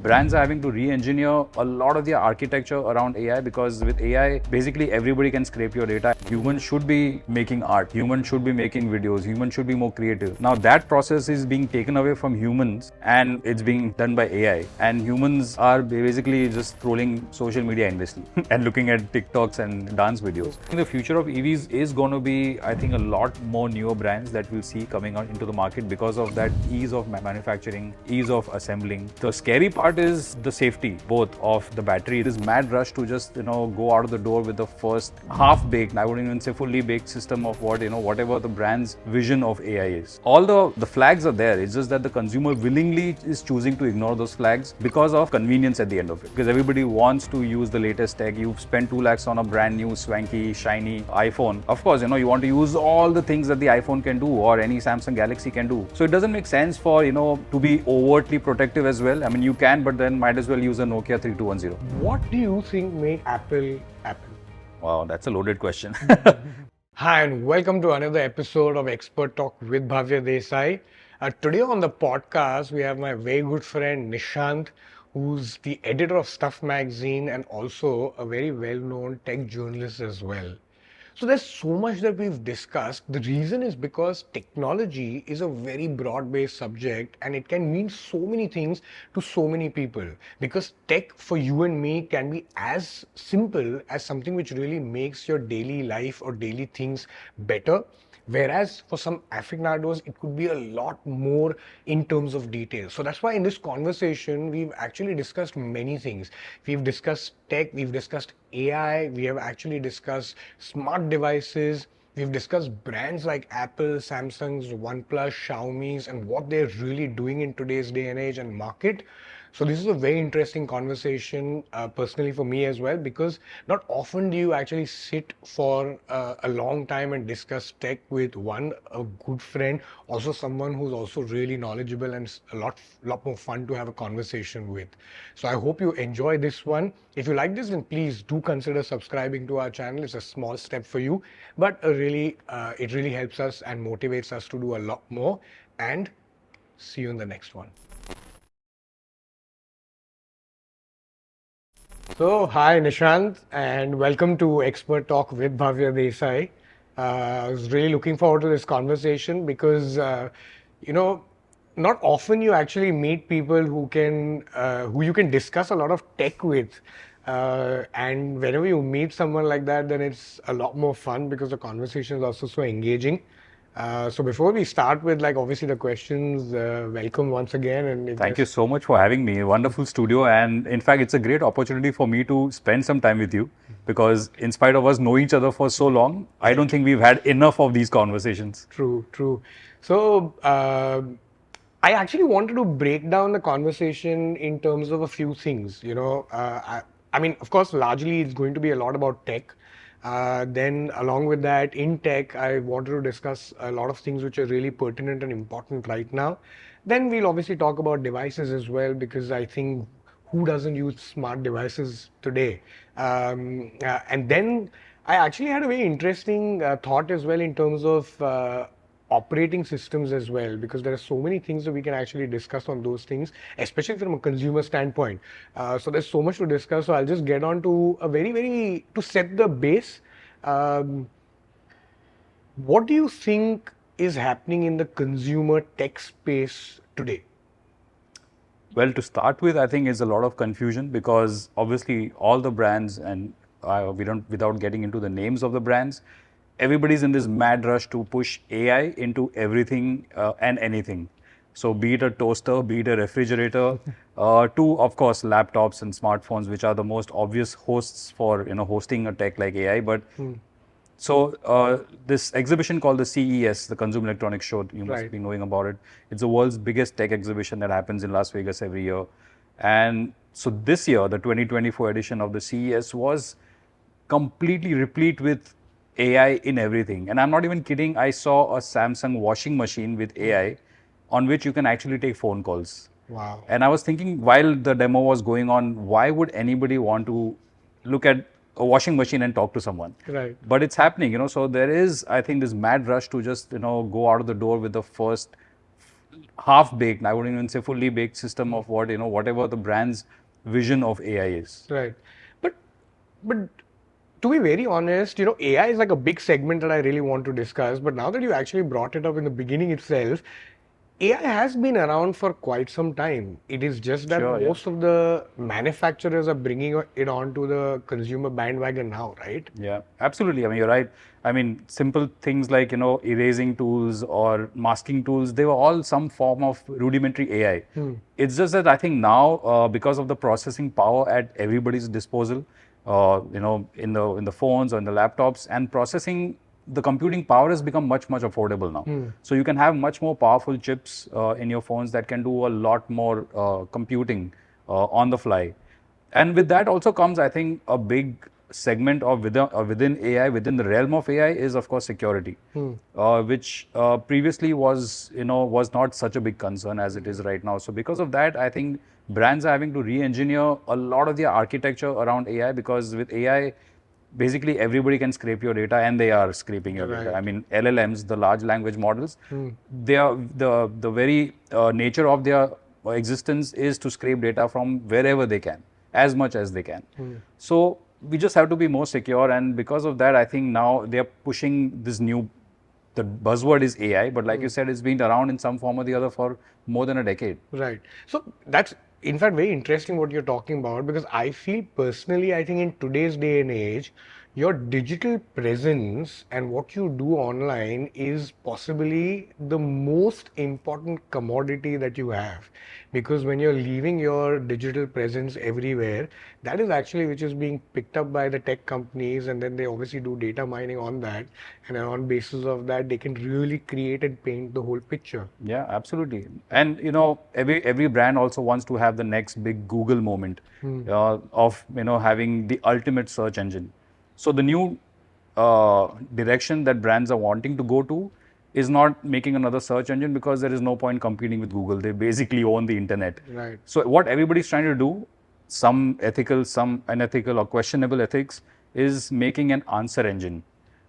Brands are having to re-engineer a lot of their architecture around AI because with AI, basically everybody can scrape your data. Humans should be making art. Humans should be making videos. Humans should be more creative. Now that process is being taken away from humans and it's being done by AI. And humans are basically just scrolling social media endlessly and looking at TikToks and dance videos. The future of EVs is going to be, I think, a lot more newer brands that we'll see coming out into the market because of that ease of manufacturing, ease of assembling. The scary part is the safety, both of the battery. This mad rush to just, go out of the door with the first half-baked, I wouldn't even say fully baked system of whatever the brand's vision of AI is. All the flags are there. It's just that the consumer willingly is choosing to ignore those flags because of convenience at the end of it. Because everybody wants to use the latest tech. You've spent 2 lakhs on a brand new, swanky, shiny iPhone. Of course, you want to use all the things that the iPhone can do or any Samsung Galaxy can do. So it doesn't make sense for, to be overtly protective as well. I mean, you can, but then might as well use a Nokia 3210. What do you think made Apple Apple? Wow, that's a loaded question. Hi, and welcome to another episode of Expert Talk with Bhavya Desai. Today on the podcast, we have my very good friend Nishant, who's the editor of Stuff magazine and also a very well-known tech journalist as well. So there's so much that we've discussed. The reason is because technology is a very broad-based subject and it can mean so many things to so many people. Because tech for you and me can be as simple as something which really makes your daily life or daily things better. Whereas for some aficionados, it could be a lot more in terms of detail. So that's why in this conversation, we've actually discussed many things. We've discussed tech, we've discussed AI, we have actually discussed smart devices, we've discussed brands like Apple, Samsung's, OnePlus, Xiaomi's, and what they're really doing in today's day and age and market. So this is a very interesting conversation personally for me as well, because not often do you actually sit for a long time and discuss tech with a good friend, also someone who's also really knowledgeable and a lot more fun to have a conversation with. So I hope you enjoy this one. If you like this, then please do consider subscribing to our channel. It's a small step for you, but it really helps us and motivates us to do a lot more. And see you in the next one. So, hi Nishant, and welcome to Expert Talk with Bhavya Desai. I was really looking forward to this conversation because, not often you actually meet people who you can discuss a lot of tech with. And whenever you meet someone like that, then it's a lot more fun because the conversation is also so engaging. So before we start with obviously the questions, welcome once again. And Thank you so much for having me. Wonderful studio. And in fact, it's a great opportunity for me to spend some time with you because in spite of us knowing each other for so long, I don't think we've had enough of these conversations. True. So I actually wanted to break down the conversation in terms of a few things. I mean, of course, largely it's going to be a lot about tech. Then along with that, in tech, I wanted to discuss a lot of things which are really pertinent and important right now. Then we'll obviously talk about devices as well, because I think who doesn't use smart devices today? And then I actually had a very interesting thought as well in terms of operating systems as well, because there are so many things that we can actually discuss on those things, especially from a consumer standpoint. So there's so much to discuss. So I'll just get on to to set the base. What do you think is happening in the consumer tech space today? Well, to start with, I think it's a lot of confusion because obviously all the brands, and without getting into the names of the brands, everybody's in this mad rush to push AI into everything and anything. So be it a toaster, be it a refrigerator, to of course laptops and smartphones, which are the most obvious hosts for hosting a tech like AI. But so this exhibition called the CES, the Consumer Electronics Show, you must be knowing about it. It's the world's biggest tech exhibition that happens in Las Vegas every year. And so this year, the 2024 edition of the CES was completely replete with AI in everything. And I'm not even kidding. I saw a Samsung washing machine with AI on which you can actually take phone calls. Wow. And I was thinking while the demo was going on, why would anybody want to look at a washing machine and talk to someone? Right. But it's happening, So there is, I think, this mad rush to just, go out of the door with the first half-baked, I wouldn't even say fully baked system of what, whatever the brand's vision of AI is. Right. But but to be very honest, AI is like a big segment that I really want to discuss. But now that you actually brought it up in the beginning itself, AI has been around for quite some time. It is just that Sure, yeah. most of the manufacturers are bringing it onto the consumer bandwagon now, right? Yeah, absolutely. I mean, you're right. I mean, simple things like, erasing tools or masking tools, they were all some form of rudimentary AI. It's just that I think now, because of the processing power at everybody's disposal, in the phones or in the laptops, and processing, the computing power has become much, much affordable now. So you can have much more powerful chips in your phones that can do a lot more computing on the fly. And with that also comes, I think, a big segment of within AI, within the realm of AI, is of course security, which previously was not such a big concern as it is right now. So because of that, I think brands are having to re-engineer a lot of their architecture around AI, because with AI, basically everybody can scrape your data, and they are scraping your data. I mean, LLMs, the large language models, they are the very nature of their existence is to scrape data from wherever they can, as much as they can. So we just have to be more secure, and because of that, I think now they are pushing this new. The buzzword is AI, but like you said, it's been around in some form or the other for more than a decade. Right. So that's in fact very interesting what you're talking about, because I feel personally, I think in today's day and age, your digital presence and what you do online is possibly the most important commodity that you have. Because when you're leaving your digital presence everywhere, that is actually which is being picked up by the tech companies, and then they obviously do data mining on that, and on basis of that they can really create and paint the whole picture. Yeah, absolutely. And every brand also wants to have the next big Google moment of having the ultimate search engine. So the new direction that brands are wanting to go to is not making another search engine, because there is no point competing with Google. They basically own the internet. Right. So what everybody's trying to do, some ethical, some unethical or questionable ethics, is making an answer engine.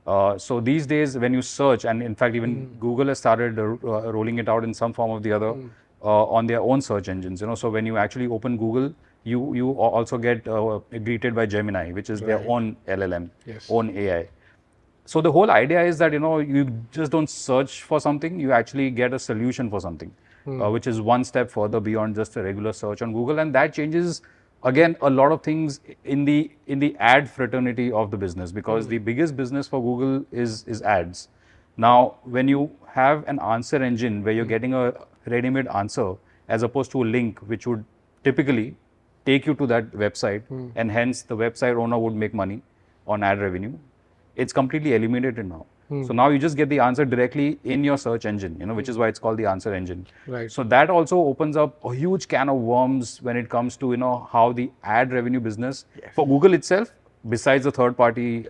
So these days, when you search, and in fact, even Google has started rolling it out in some form or the other on their own search engines. So when you actually open Google, you also get greeted by Gemini, which is their own LLM, own AI. So the whole idea is that you just don't search for something; you actually get a solution for something, which is one step further beyond just a regular search on Google, and that changes again a lot of things in the ad fraternity of the business, because the biggest business for Google is ads. Now, when you have an answer engine where you're getting a ready-made answer as opposed to a link, which would typically take you to that website, and hence the website owner would make money on ad revenue, it's completely eliminated now. So now you just get the answer directly in your search engine, which is why it's called the answer engine. Right. So that also opens up a huge can of worms when it comes to, how the ad revenue business for Google itself, besides the third party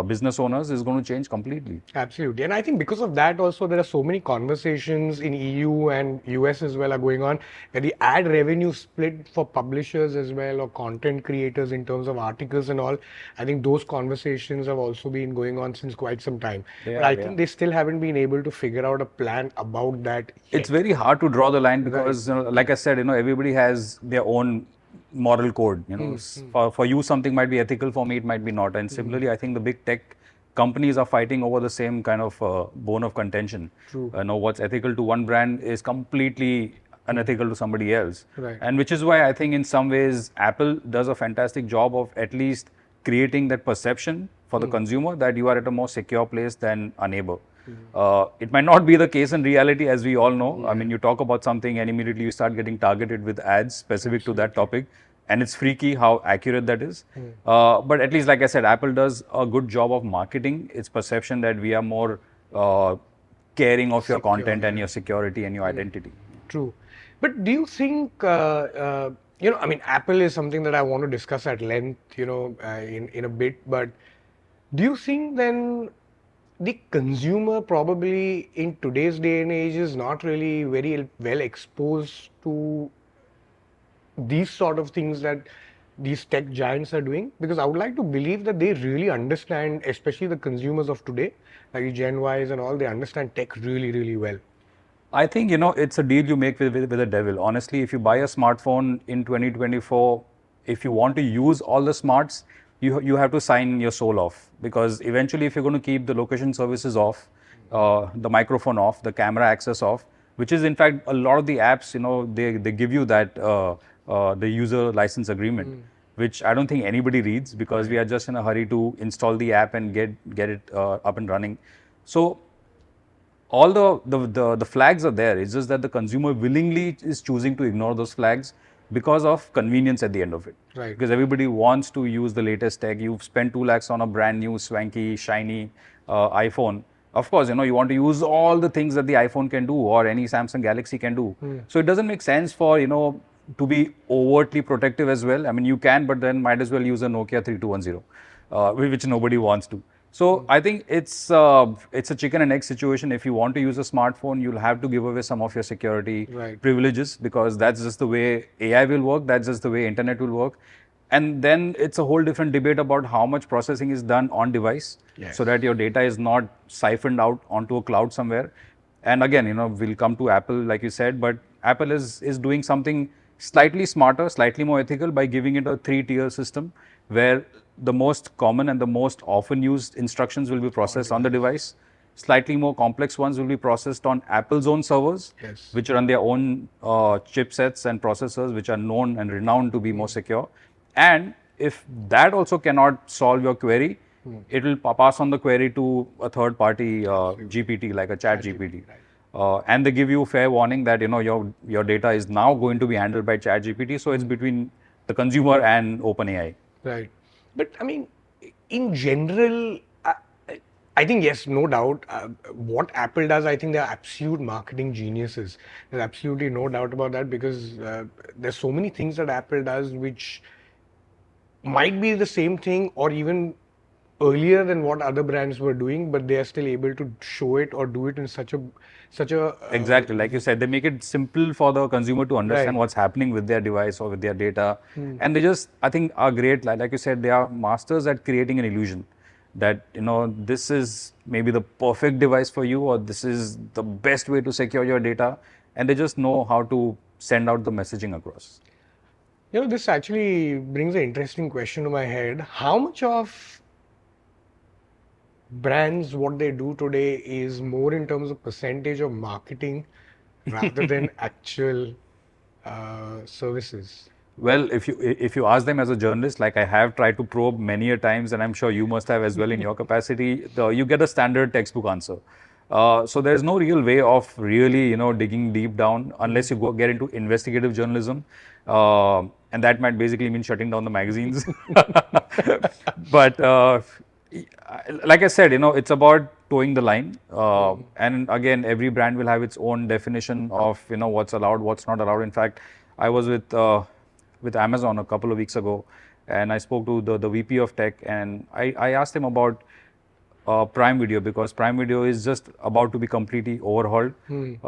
business owners, is going to change completely. Absolutely. And I think because of that also, there are so many conversations in EU and US as well are going on, where the ad revenue split for publishers as well, or content creators in terms of articles and all. I think those conversations have also been going on since quite some time. But I think they still haven't been able to figure out a plan about that yet. It's very hard to draw the line, because, like I said, everybody has their own moral code. For you something might be ethical, for me it might be not. And similarly, I think the big tech companies are fighting over the same kind of bone of contention. True. What's ethical to one brand is completely unethical to somebody else. Right. And which is why I think in some ways Apple does a fantastic job of at least creating that perception for the consumer that you are at a more secure place than a neighbor. It might not be the case in reality, as we all know. I mean, you talk about something and immediately you start getting targeted with ads specific to that topic. And it's freaky how accurate that is. But at least, like I said, Apple does a good job of marketing its perception that we are more caring of your content and your security and your identity. True. But do you think, I mean, Apple is something that I want to discuss at length, in a bit. But do you think then the consumer probably in today's day and age is not really very well exposed to these sort of things that these tech giants are doing? Because I would like to believe that they really understand, especially the consumers of today, like Gen Ys and all, they understand tech really, really well. I think, it's a deal you make with the devil. Honestly, if you buy a smartphone in 2024, if you want to use all the smarts, you have to sign your soul off, because eventually if you're going to keep the location services off, the microphone off, the camera access off, which is in fact a lot of the apps, they give you that the user license agreement, which I don't think anybody reads, because we are just in a hurry to install the app and get it up and running. So all the flags are there. It's just that the consumer willingly is choosing to ignore those flags because of convenience at the end of it. Right. Because everybody wants to use the latest tech. You've spent 2 lakhs on a brand new, swanky, shiny iPhone. Of course, you want to use all the things that the iPhone can do or any Samsung Galaxy can do. So it doesn't make sense for, to be overtly protective as well. I mean, you can, but then might as well use a Nokia 3210, which nobody wants to. So I think it's a chicken and egg situation. If you want to use a smartphone, you'll have to give away some of your security privileges, because that's just the way AI will work. That's just the way internet will work. And then it's a whole different debate about how much processing is done on device, so that your data is not siphoned out onto a cloud somewhere. And again, we'll come to Apple, like you said, but Apple is doing something slightly smarter, slightly more ethical by giving it a 3-tier system where the most common and the most often used instructions will be processed on the device. Slightly more complex ones will be processed on Apple's own servers, which run their own chipsets and processors, which are known and renowned to be more secure. And if that also cannot solve your query, it will pass on the query to a third-party GPT, like a chat GPT. And they give you fair warning that, your data is now going to be handled by chat GPT. So it's between the consumer and OpenAI. Right. But I mean, in general, I think, yes, no doubt, what Apple does, I think they're absolute marketing geniuses. There's absolutely no doubt about that, because there's so many things that Apple does which might be the same thing or even earlier than what other brands were doing, but they are still able to show it or do it in such a exactly, like you said, they make it simple for the consumer to understand what's happening with their device or with their data. And they just, I think, are great. Like you said, they are masters at creating an illusion that, this is maybe the perfect device for you, or this is the best way to secure your data. And they just know how to send out the messaging across. This actually brings an interesting question to my head. How much of brands, what they do today, is more in terms of percentage of marketing rather than actual services? Well, if you ask them as a journalist, like I have tried to probe many a times, and I'm sure you must have as well in your capacity, you get a standard textbook answer. So there's no real way of really, digging deep down unless you get into investigative journalism. And that might basically mean shutting down the magazines. But like I said, it's about towing the line. And again, every brand will have its own definition of, what's allowed, what's not allowed. In fact, I was with Amazon a couple of weeks ago, and I spoke to the VP of tech, and I asked him about Prime Video, because Prime Video is just about to be completely overhauled in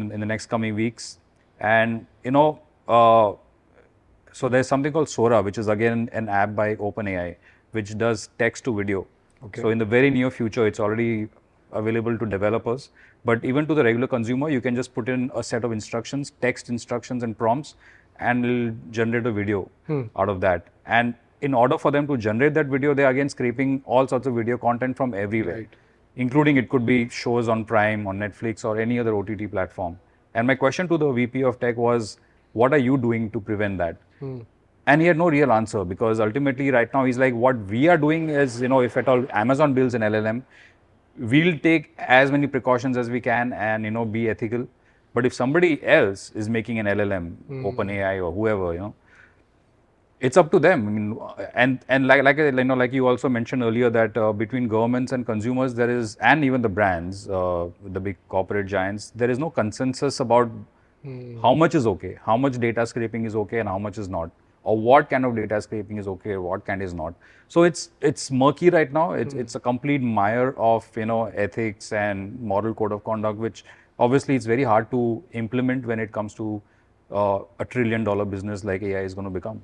the next coming weeks. And, so there's something called Sora, which is again an app by OpenAI, which does text to video. So in the very near future, it's already available to developers. But even to the regular consumer, you can just put in a set of instructions, text instructions and prompts, and it'll generate a video out of that. And in order for them to generate that video, they're again scraping all sorts of video content from everywhere, including it could be shows on Prime, on Netflix, or any other OTT platform. And my question to the VP of tech was, what are you doing to prevent that? And he had no real answer, because ultimately right now he's like, what we are doing is, if at all Amazon builds an LLM, we'll take as many precautions as we can and, be ethical. But if somebody else is making an LLM, OpenAI or whoever, it's up to them. I mean, and like you also mentioned earlier that between governments and consumers, there is, and even the brands, the big corporate giants, there is no consensus about how much is okay, how much data scraping is okay and how much is not, or what kind of data scraping is okay, what kind is not. So it's murky right now. It's a complete mire of ethics and moral code of conduct, which obviously it's very hard to implement when it comes to a $1 trillion business like AI is going to become.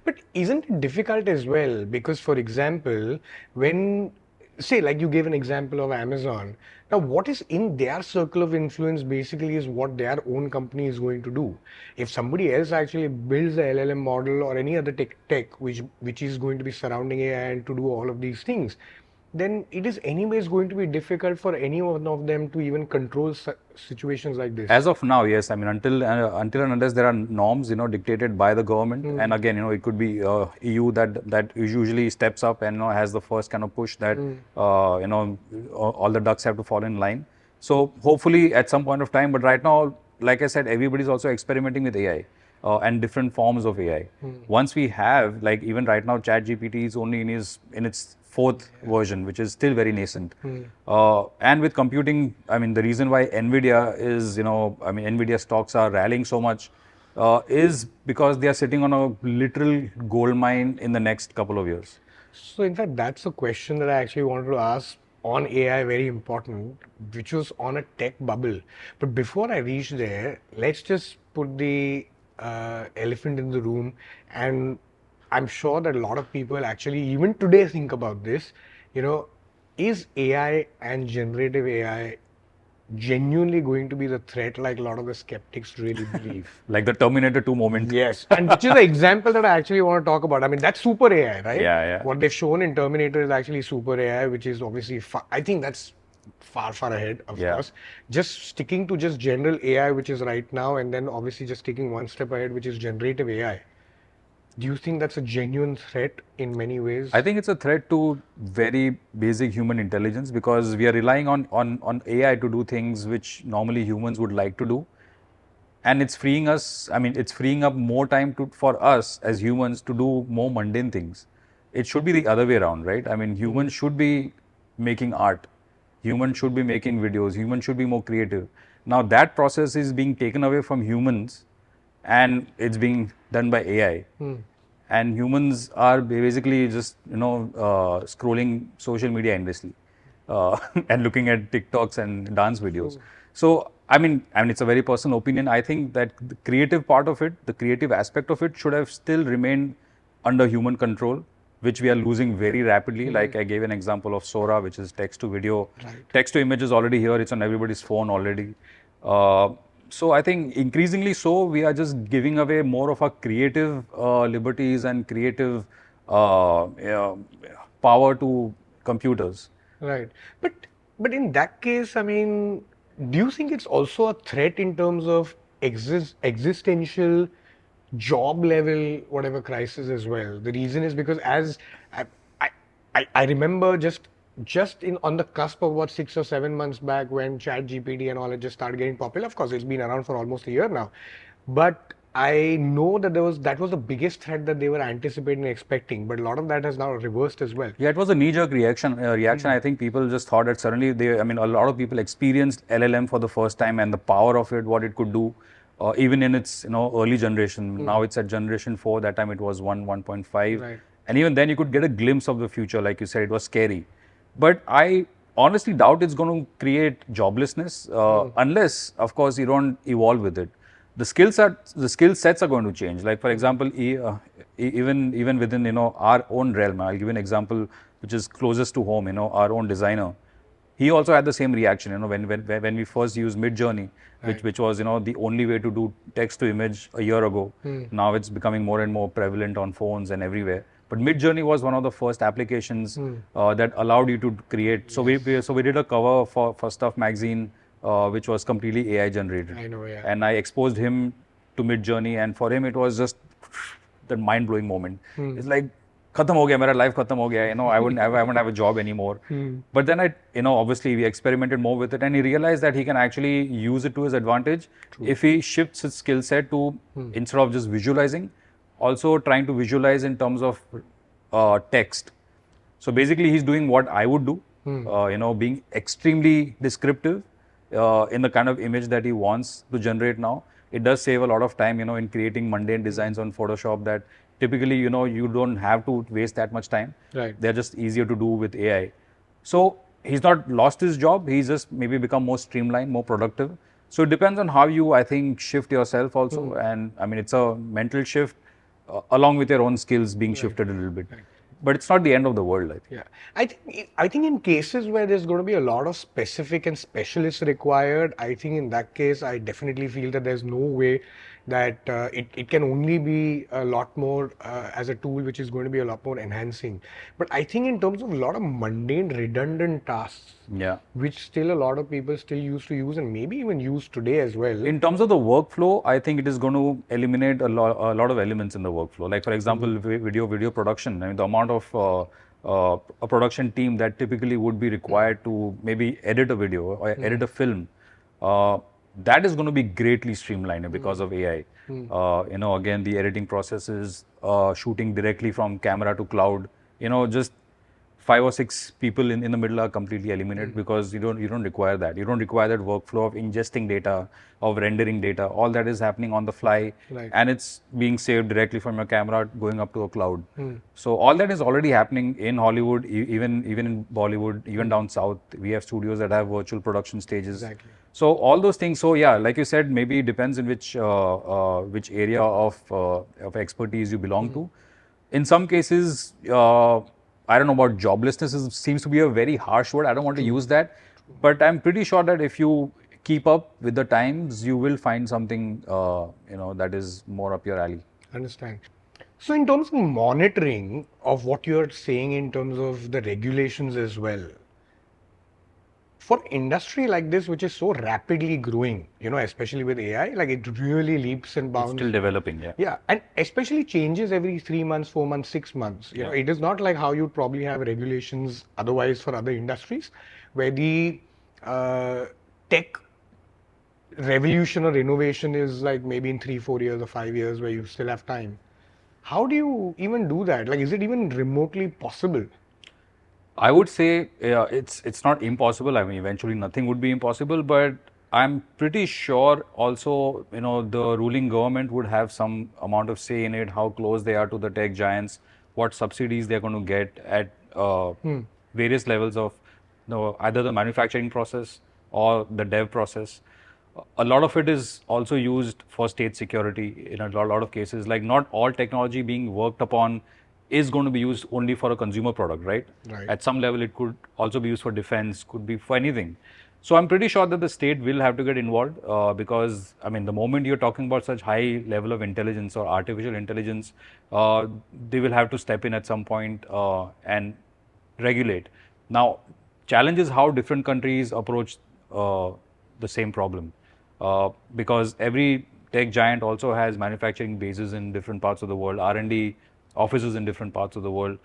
But isn't it difficult as well? Because, for example, when say, like you gave an example of Amazon. Now, what is in their circle of influence basically is what their own company is going to do. If somebody else actually builds the LLM model or any other tech which is going to be surrounding AI and to do all of these things, then it is anyways going to be difficult for any one of them to even control situations like this. As of now, yes. I mean, until and unless there are norms, dictated by the government, and again, it could be EU that usually steps up and has the first kind of push that all the ducks have to fall in line. So hopefully at some point of time, but right now, like I said, everybody's also experimenting with AI. And different forms of AI. Once we have, like even right now, ChatGPT is only in its fourth version, which is still very nascent. And with computing, I mean, the reason why Nvidia is, Nvidia stocks are rallying so much is because they are sitting on a literal gold mine in the next couple of years. So in fact, that's a question that I actually wanted to ask on AI, very important, which was on a tech bubble. But before I reach there, let's just put the elephant in the room, and I'm sure that a lot of people actually even today think about this. Is AI and generative AI genuinely going to be the threat like a lot of the skeptics really believe? Like the Terminator 2 moment. Yes, and which is the example that I actually want to talk about. I mean, that's super AI, right? Yeah. What they've shown in Terminator is actually super AI, which is obviously I think that's far ahead, of course. Just sticking to just general AI, which is right now, and then obviously just taking one step ahead, which is generative AI. Do you think that's a genuine threat in many ways? I think it's a threat to very basic human intelligence because we are relying on AI to do things which normally humans would like to do. And it's freeing us, it's freeing up more time for us as humans to do more mundane things. It should be the other way around, right? I mean, humans should be making art. Humans should be making videos. Humans should be more creative. Now that process is being taken away from humans and it's being done by AI. And humans are basically just, scrolling social media endlessly and looking at TikToks and dance videos. So, it's a very personal opinion. I think that the creative part of it, the creative aspect of it should have still remained under human control, which we are losing very rapidly. Like I gave an example of Sora, which is text to video. Right. Text to image is already here. It's on everybody's phone already. So I think increasingly so, we are just giving away more of our creative liberties and creative power to computers. Right. But in that case, do you think it's also a threat in terms of existential job level, whatever crisis as well? The reason is because as I remember just on the cusp of about 6 or 7 months back when ChatGPT and all it just started getting popular. Of course, it's been around for almost a year now. But I know that that was the biggest threat that they were anticipating and expecting. But a lot of that has now reversed as well. Yeah, it was a knee-jerk reaction. I think people just thought that suddenly a lot of people experienced LLM for the first time and the power of it, what it could do. Even in its early generation. Now it's at generation 4. That time it was 1.5. Right. And even then you could get a glimpse of the future. Like you said, it was scary. But I honestly doubt it's going to create joblessness unless, of course, you don't evolve with it. The skill sets are going to change. Like for example, even within our own realm. I'll give you an example which is closest to home. Our own designer. He also had the same reaction. When we first used Midjourney, which was the only way to do text to image a year ago. Now it's becoming more and more prevalent on phones and everywhere. But Midjourney was one of the first applications that allowed you to create. So we did a cover for Stuff magazine, which was completely AI generated. I know, yeah. And I exposed him to Midjourney, and for him it was just that mind-blowing moment. It's like, khatam ho gaya, mera life khatam ho gaya. I wouldn't have a job anymore. But then obviously we experimented more with it, and he realized that he can actually use it to his advantage. True. If he shifts his skill set to instead of just visualizing, also trying to visualize in terms of text. So basically he's doing what I would do, being extremely descriptive in the kind of image that he wants to generate now. It does save a lot of time, in creating mundane designs on Photoshop that typically, you don't have to waste that much time. Right. They're just easier to do with AI. So he's not lost his job. He's just maybe become more streamlined, more productive. So it depends on how you, I think, shift yourself also. And it's a mental shift along with your own skills being shifted a little bit. Right. But it's not the end of the world, I think. Yeah, I think in cases where there's going to be a lot of specific and specialists required, I think in that case, I definitely feel that there's no way that it can only be a lot more as a tool which is going to be a lot more enhancing. But I think in terms of a lot of mundane, redundant tasks, Yeah. which still a lot of people still used to use and maybe even use today as well. In terms of the workflow, I think it is going to eliminate a lot of elements in the workflow. Like for example, video production. I mean, the amount of a production team that typically would be required to maybe edit a video or edit a film, that is going to be greatly streamlined because of AI. Again, the editing processes, shooting directly from camera to cloud. Just 5 or 6 people in the middle are completely eliminated because you don't require that. You don't require that workflow of ingesting data, of rendering data. All that is happening on the fly, and it's being saved directly from your camera going up to a cloud. So all that is already happening in Hollywood, even in Bollywood, even down south. We have studios that have virtual production stages. Exactly. So all those things. So yeah, like you said, maybe it depends in which area of expertise you belong to. In some cases, I don't know about joblessness. Seems to be a very harsh word. I don't want to use that, but I'm pretty sure that if you keep up with the times, you will find something that is more up your alley. Understand. So in terms of monitoring of what you're saying in terms of the regulations as well, for industry like this, which is so rapidly growing, especially with AI, like it really leaps and bounds. It's still developing, yeah. Yeah, and especially changes every 3 months, 4 months, 6 months. You know, it is not like how you'd probably have regulations otherwise for other industries, where the tech revolution or innovation is like maybe in 3, 4 years or 5 years, where you still have time. How do you even do that? Like, is it even remotely possible? I would say it's not impossible. I mean, eventually nothing would be impossible, but I'm pretty sure also, the ruling government would have some amount of say in it, how close they are to the tech giants, what subsidies they're going to get at various levels of either the manufacturing process or the dev process. A lot of it is also used for state security in a lot of cases. Like, not all technology being worked upon is going to be used only for a consumer product, right? At some level, it could also be used for defense, could be for anything. So I'm pretty sure that the state will have to get involved because, I mean, the moment you're talking about such high level of intelligence or artificial intelligence, they will have to step in at some point and regulate. Now, challenge is how different countries approach the same problem because every tech giant also has manufacturing bases in different parts of the world, R&D offices in different parts of the world.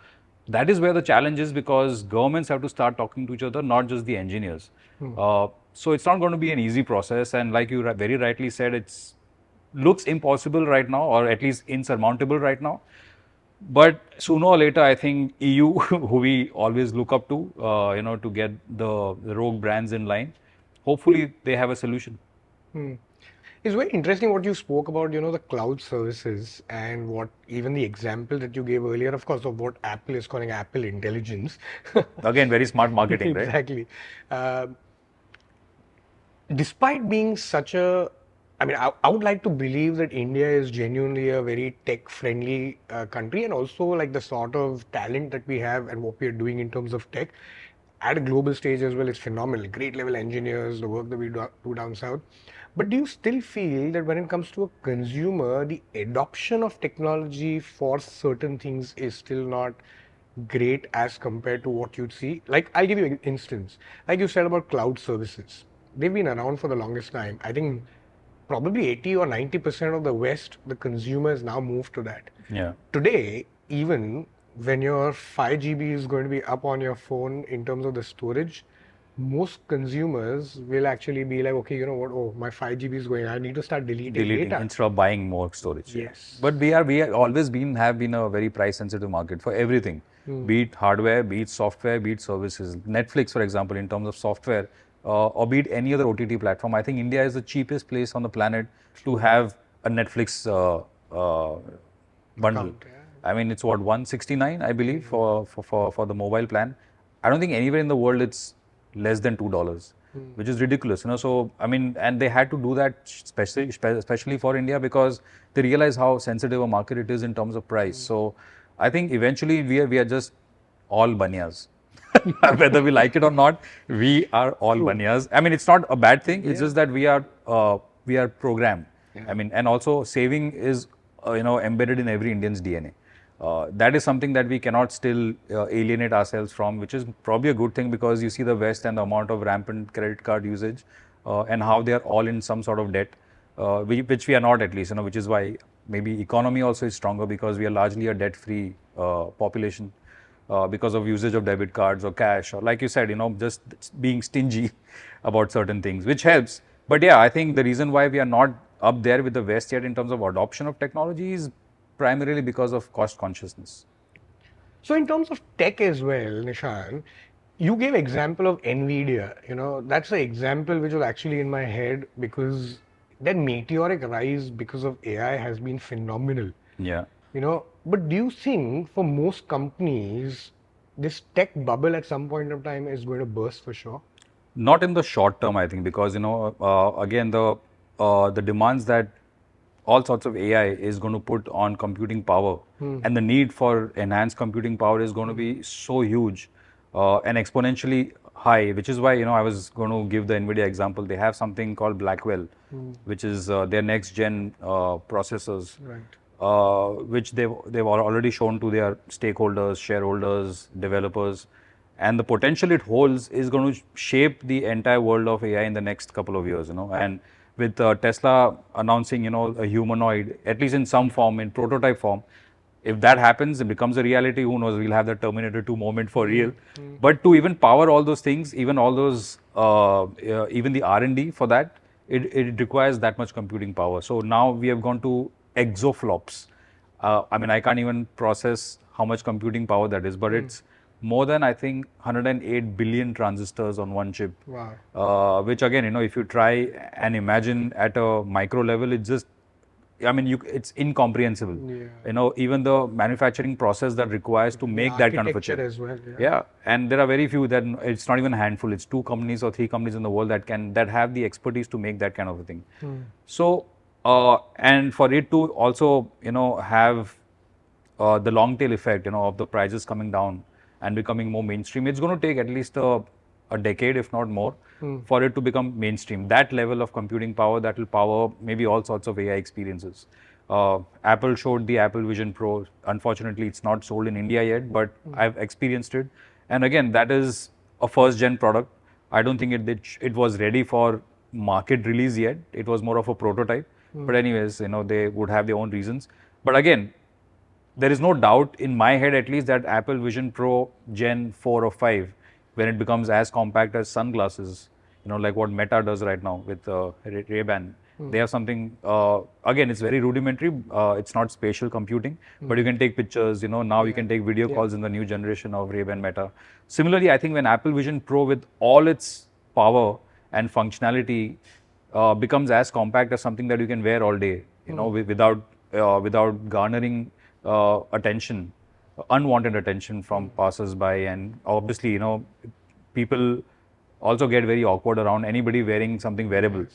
That is where the challenge is because governments have to start talking to each other, not just the engineers. So it's not going to be an easy process, and like you very rightly said, it looks impossible right now, or at least insurmountable right now. But sooner or later, I think EU, who we always look up to, to get the rogue brands in line, hopefully they have a solution. It's very interesting what you spoke about, the cloud services and what even the example that you gave earlier, of course, of what Apple is calling Apple Intelligence. Again, very smart marketing, right? Exactly. Despite being such a, I would like to believe that India is genuinely a very tech-friendly country, and also like the sort of talent that we have and what we are doing in terms of tech at a global stage as well is phenomenal. Great level engineers, the work that we do down south. But do you still feel that when it comes to a consumer, the adoption of technology for certain things is still not great as compared to what you'd see? Like, I'll give you an instance. Like you said about cloud services. They've been around for the longest time. I think probably 80 or 90% of the West, the consumers now moved to that. Yeah. Today, even when your 5 GB is going to be up on your phone in terms of the storage, most consumers will actually be like, okay, you know what? Oh, my 5 GB is going. I need to start deleting data instead of buying more storage. Yes. But we have always have been a very price sensitive market for everything, be it hardware, be it software, be it services. Netflix, for example, in terms of software, or be it any other OTT platform, I think India is the cheapest place on the planet to have a Netflix bundle. I mean, it's what, 169, I believe, for the mobile plan. I don't think anywhere in the world it's less than $2, which is ridiculous, So, I mean, and they had to do that especially for India because they realize how sensitive a market it is in terms of price. So, I think eventually we are just all banyas. Whether we like it or not, we are all banyas. I mean, it's not a bad thing. It's just that we are programmed. I mean, and also saving is embedded in every Indian's DNA. That is something that we cannot still alienate ourselves from, which is probably a good thing, because you see the West and the amount of rampant credit card usage and how they are all in some sort of debt, which we are not, at least, which is why maybe economy also is stronger, because we are largely a debt-free population. Because of usage of debit cards or cash, or like you said, just being stingy about certain things, which helps. But yeah, I think the reason why we are not up there with the West yet in terms of adoption of technology is primarily because of cost consciousness. So in terms of tech as well, Nishan, you gave example of NVIDIA. That's the example which was actually in my head, because that meteoric rise because of AI has been phenomenal. Yeah. But do you think for most companies, this tech bubble at some point of time is going to burst for sure? Not in the short term, I think, because again, the demands that all sorts of AI is going to put on computing power, and the need for enhanced computing power is going to be so huge and exponentially high, which is why I was going to give the NVIDIA example. They have something called Blackwell, which is their next gen processors. Right. Which they've already shown to their stakeholders, shareholders, developers, and the potential it holds is going to shape the entire world of AI in the next couple of years. And with Tesla announcing a humanoid, at least in some form, in prototype form, if that happens, it becomes a reality. Who knows? We'll have the Terminator 2 moment for real. But to even power all those things, even all those, even the R&D for that, it requires that much computing power. So now we have gone to exaflops. I mean, I can't even process how much computing power that is, but it's more than, I think, 108 billion transistors on one chip. Wow. Which again, if you try and imagine at a micro level, it's just, I mean, it's incomprehensible. Yeah. Even the manufacturing process that requires to make that kind of a chip. As well. Yeah, and there are very few that, it's not even a handful. It's 2 companies or 3 companies in the world that have the expertise to make that kind of a thing. So, and for it to also, have the long tail effect, of the prices coming down and becoming more mainstream, it's going to take at least a decade, if not more, for it to become mainstream. That level of computing power that will power maybe all sorts of AI experiences. Apple showed the Apple Vision Pro. Unfortunately, it's not sold in India yet, but I've experienced it. And again, that is a first gen product. I don't think it was ready for market release yet. It was more of a prototype. But anyways, they would have their own reasons. But again, there is no doubt in my head, at least, that Apple Vision Pro Gen 4 or 5, when it becomes as compact as sunglasses, like what Meta does right now with Ray-Ban. They have something, again, it's very rudimentary. It's not spatial computing, but you can take pictures, now you can take video calls in the new generation of Ray-Ban Meta. Similarly, I think when Apple Vision Pro, with all its power and functionality, becomes as compact as something that you can wear all day, without garnering attention, unwanted attention from passers-by, and obviously, people also get very awkward around anybody wearing something wearable,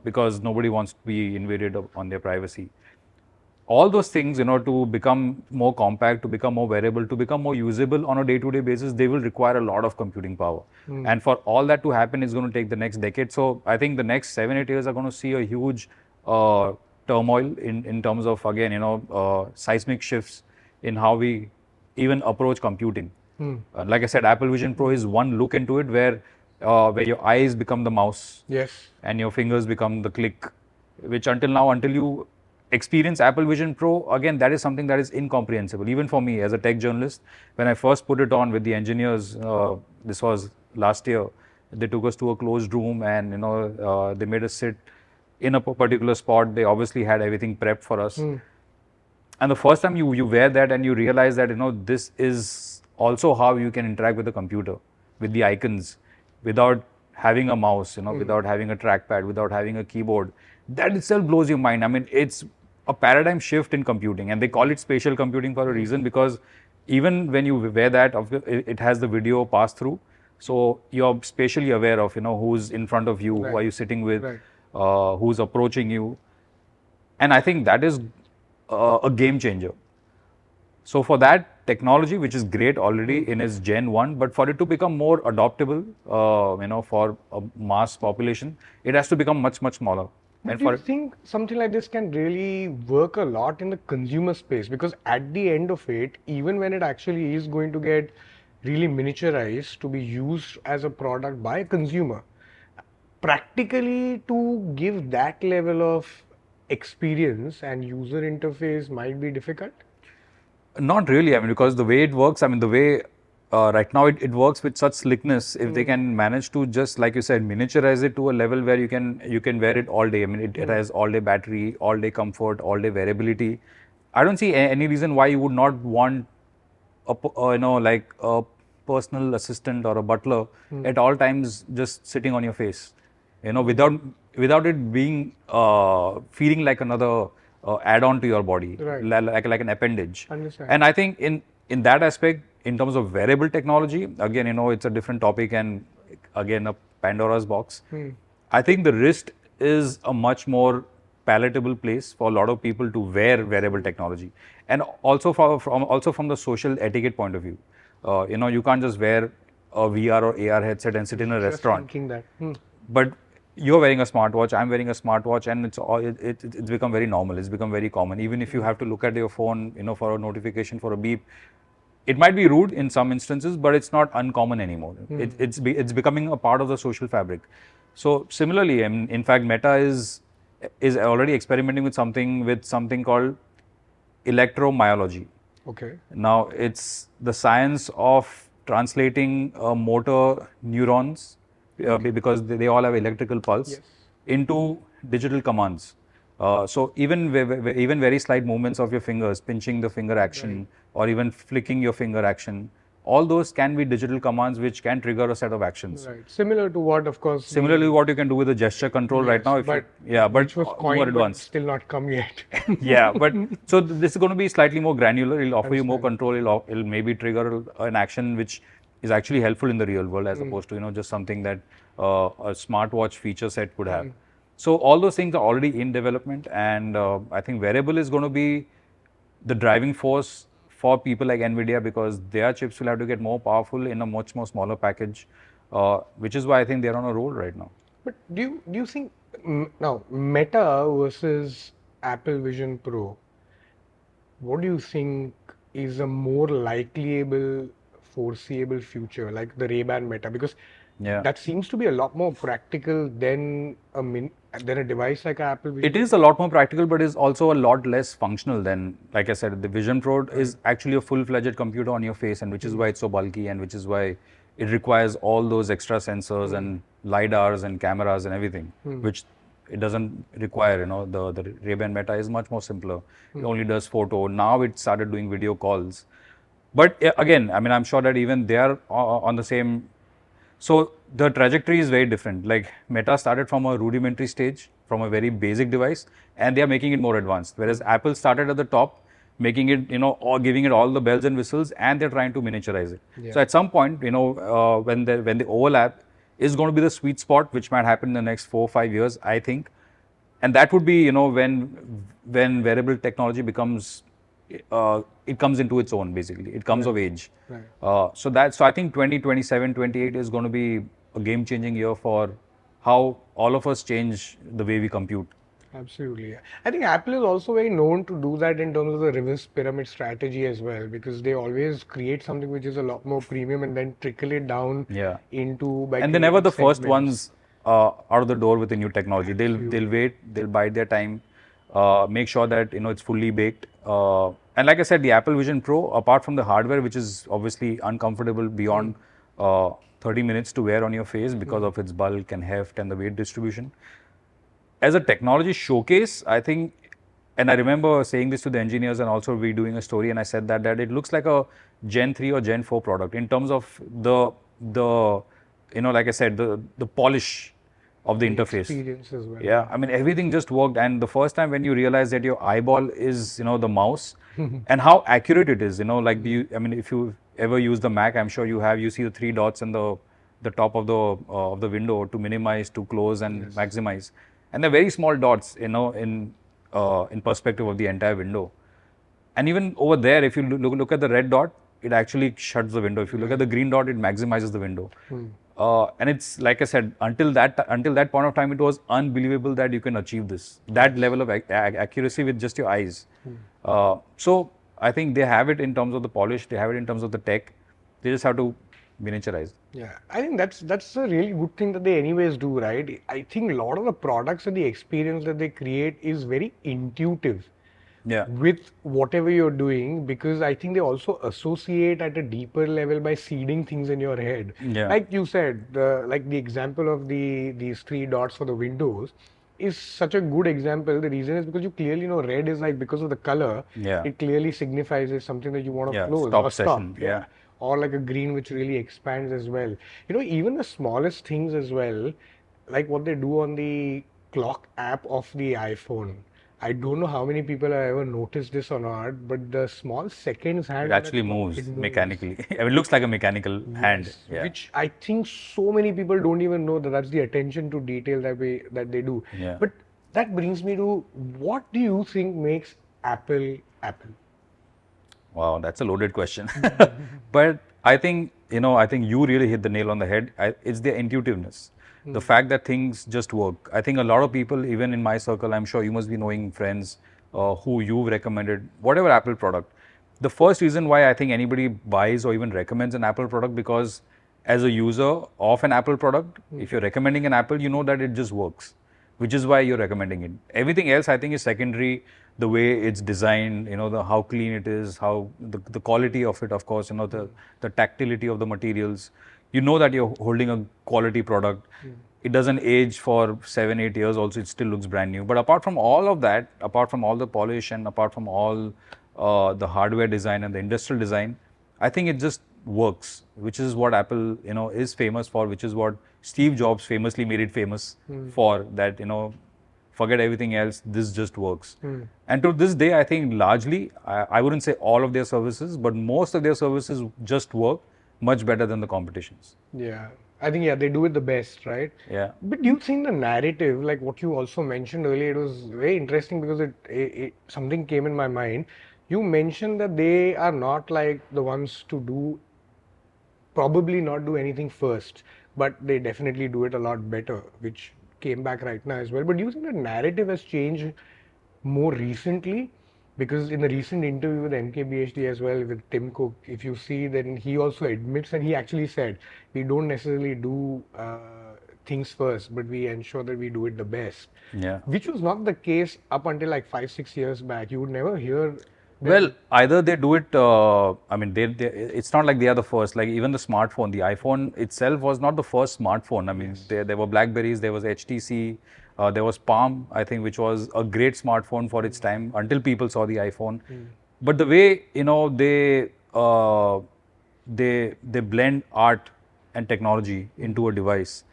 because nobody wants to be invaded on their privacy. All those things, to become more compact, to become more wearable, to become more usable on a day-to-day basis, they will require a lot of computing power. And for all that to happen, it's going to take the next decade. So I think the next 7-8 years are going to see a huge turmoil in terms of, again, seismic shifts in how we even approach computing. Like I said, Apple Vision Pro is one look into it where your eyes become the mouse, and your fingers become the click, which until you experience Apple Vision Pro, again, that is something that is incomprehensible. Even for me as a tech journalist, when I first put it on with the engineers, this was last year, they took us to a closed room and, they made us sit in a particular spot. They obviously had everything prepped for us. And the first time you wear that and you realize that, this is also how you can interact with the computer, with the icons, without having a mouse, without having a trackpad, without having a keyboard. That itself blows your mind. I mean, it's a paradigm shift in computing, and they call it spatial computing for a reason, because even when you wear that, it has the video pass through. So you're spatially aware of, who's in front of you, who are you sitting with, who's approaching you. And I think that is a game changer. So for that technology, which is great already in its Gen 1, but for it to become more adoptable, for a mass population, it has to become much, much smaller. But And do for you think something like this can really work a lot in the consumer space? Because at the end of it, even when it actually is going to get really miniaturized to be used as a product by a consumer, practically to give that level of experience and user interface might be difficult. Not really, I mean, because the way it works, I mean, the way right now it works with such slickness, if they can manage to just, like you said, miniaturize it to a level where you can wear it all day. I mean, it has all day battery, all day comfort, all day wearability. I don't see any reason why you would not want like a personal assistant or a butler at all times just sitting on your face, without it being feeling like another add-on to your body, Right. like an appendage. Understand. And I think in that aspect, in terms of wearable technology, again, it's a different topic and again a Pandora's box. I think the wrist is a much more palatable place for a lot of people to wear wearable technology, and also from the social etiquette point of view. You can't just wear a VR or AR headset and sit in a Just restaurant. thinking that. But you're wearing a smartwatch, I'm wearing a smartwatch, and it's become very normal. It's become very common. Even if you have to look at your phone, for a notification, for a beep, it might be rude in some instances, but it's not uncommon anymore. It's becoming a part of the social fabric. So similarly, I mean, in fact, Meta is already experimenting with something called electromyology. Okay. Now, it's the science of translating motor neurons, because they all have electrical pulse, Yes. into digital commands. So even even very slight movements of your fingers, pinching the finger action, or even flicking your finger action, all those can be digital commands which can trigger a set of actions. Right. Similar to what, of course. Similarly, what you can do with the gesture control right now, but but which was more coined, but advanced. still not come yet. Yeah, but so this is going to be slightly more granular. It'll offer you more Understand. control. It'll maybe trigger an action which is actually helpful in the real world, as opposed to just something that a smartwatch feature set could have. So all those things are already in development, and I think wearable is going to be the driving force for people like Nvidia, because their chips will have to get more powerful in a much more smaller package, which is why I think they're on a roll right now. But do you think now Meta versus Apple Vision Pro, what do you think is a more likelyable, foreseeable future, like the Ray-Ban Meta? Because Yeah. that seems to be a lot more practical than a device like Apple Vision. It is a lot more practical, but is also a lot less functional than, like I said, the Vision Pro is actually a full-fledged computer on your face, and which is why it's so bulky, and which is why it requires all those extra sensors and lidars and cameras and everything, which it doesn't require. The Ray-Ban Meta is much more simpler. It only does photo. Now it started doing video calls. But again, I mean, I'm sure that even they are on the same. So the trajectory is very different. Like Meta started from a rudimentary stage, from a very basic device, and they are making it more advanced. Whereas Apple started at the top, making it, or giving it all the bells and whistles, and they're trying to miniaturize it. Yeah. So at some point, when the overlap is going to be the sweet spot, which might happen in the next 4 or 5 years, I think, and that would be, when wearable technology becomes. It comes into its own, basically. It comes of age. Right. So I think 2027, 28 is going to be a game-changing year for how all of us change the way we compute. Absolutely. I think Apple is also very known to do that in terms of the reverse pyramid strategy as well, because they always create something which is a lot more premium and then trickle it down Yeah. into. By And they're never the creating first segments. ones out of the door with the new technology. They'll wait, they'll bide their time, make sure that it's fully baked. And like I said, the Apple Vision Pro, apart from the hardware, which is obviously uncomfortable beyond 30 minutes to wear on your face because of its bulk and heft and the weight distribution, as a technology showcase, I think, and I remember saying this to the engineers and also we doing a story, and I said that it looks like a Gen 3 or Gen 4 product in terms of the like I said, the polish of the interface. Experience as well. Yeah, I mean, everything just worked. And the first time when you realize that your eyeball is, the mouse and how accurate it is, like if you ever use the Mac, I'm sure you see the 3 dots in the top of the window to minimize, to close and maximize. And they're very small dots, in perspective of the entire window. And even over there, if you look at the red dot, it actually shuts the window. If you look at the green dot, it maximizes the window. And it's like I said, until that point of time, it was unbelievable that you can achieve that level of accuracy with just your eyes. So I think they have it in terms of the polish, they have it in terms of the tech. They just have to miniaturize. Yeah, I think that's a really good thing that they anyways do, right? I think a lot of the products and the experience that they create is very intuitive. Yeah. With whatever you're doing, because I think they also associate at a deeper level by seeding things in your head. Yeah. Like you said, like the example of these three dots for the windows is such a good example. The reason is because you clearly know red is like, because of the color, Yeah. it clearly signifies it's something that you want to close Stop or session. stop. Yeah. Or like a green which really expands as well. You know, even the smallest things as well, like what they do on the clock app of the iPhone. I don't know how many people have ever noticed this or not, but the small seconds hand It actually moves mechanically. I mean, it looks like a mechanical hand. Yeah. Which I think so many people don't even know that that's the attention to detail that they do. Yeah. But that brings me to, what do you think makes Apple Apple? Wow, that's a loaded question. But I think you really hit the nail on the head. It's their intuitiveness. The fact that things just work. I think a lot of people, even in my circle, I'm sure you must be knowing friends who you've recommended, whatever Apple product. The first reason why I think anybody buys or even recommends an Apple product, because as a user of an Apple product, if you're recommending an Apple, you know that it just works, which is why you're recommending it. Everything else, I think, is secondary. The way it's designed, how clean it is, how the quality of it, of course, the tactility of the materials. You know that you're holding a quality product. It doesn't age for 7-8 years also, it still looks brand new. But apart from all of that, apart from all the polish and apart from all the hardware design and the industrial design, I think it just works, which is what Apple, is famous for, which is what Steve Jobs famously made it famous for, that, forget everything else, this just works. And to this day, I think largely, I wouldn't say all of their services, but most of their services just work much better than the competitions. Yeah. I think, they do it the best, right? Yeah. But do you think the narrative, like what you also mentioned earlier, it was very interesting because it something came in my mind. You mentioned that they are not like the ones to probably not do anything first, but they definitely do it a lot better, which came back right now as well. But do you think the narrative has changed more recently? Because in the recent interview with MKBHD as well, with Tim Cook, if you see, then he also admits, and he actually said, we don't necessarily do things first, but we ensure that we do it the best. Yeah. Which was not the case up until like 5-6 years back. You would never hear. Well, either they do it, it's not like they are the first. Like even the smartphone, the iPhone itself was not the first smartphone. I mean, there were Blackberries, there was HTC, there was Palm, I think, which was a great smartphone for its time until people saw the iPhone. But the way, they blend art and technology into a device,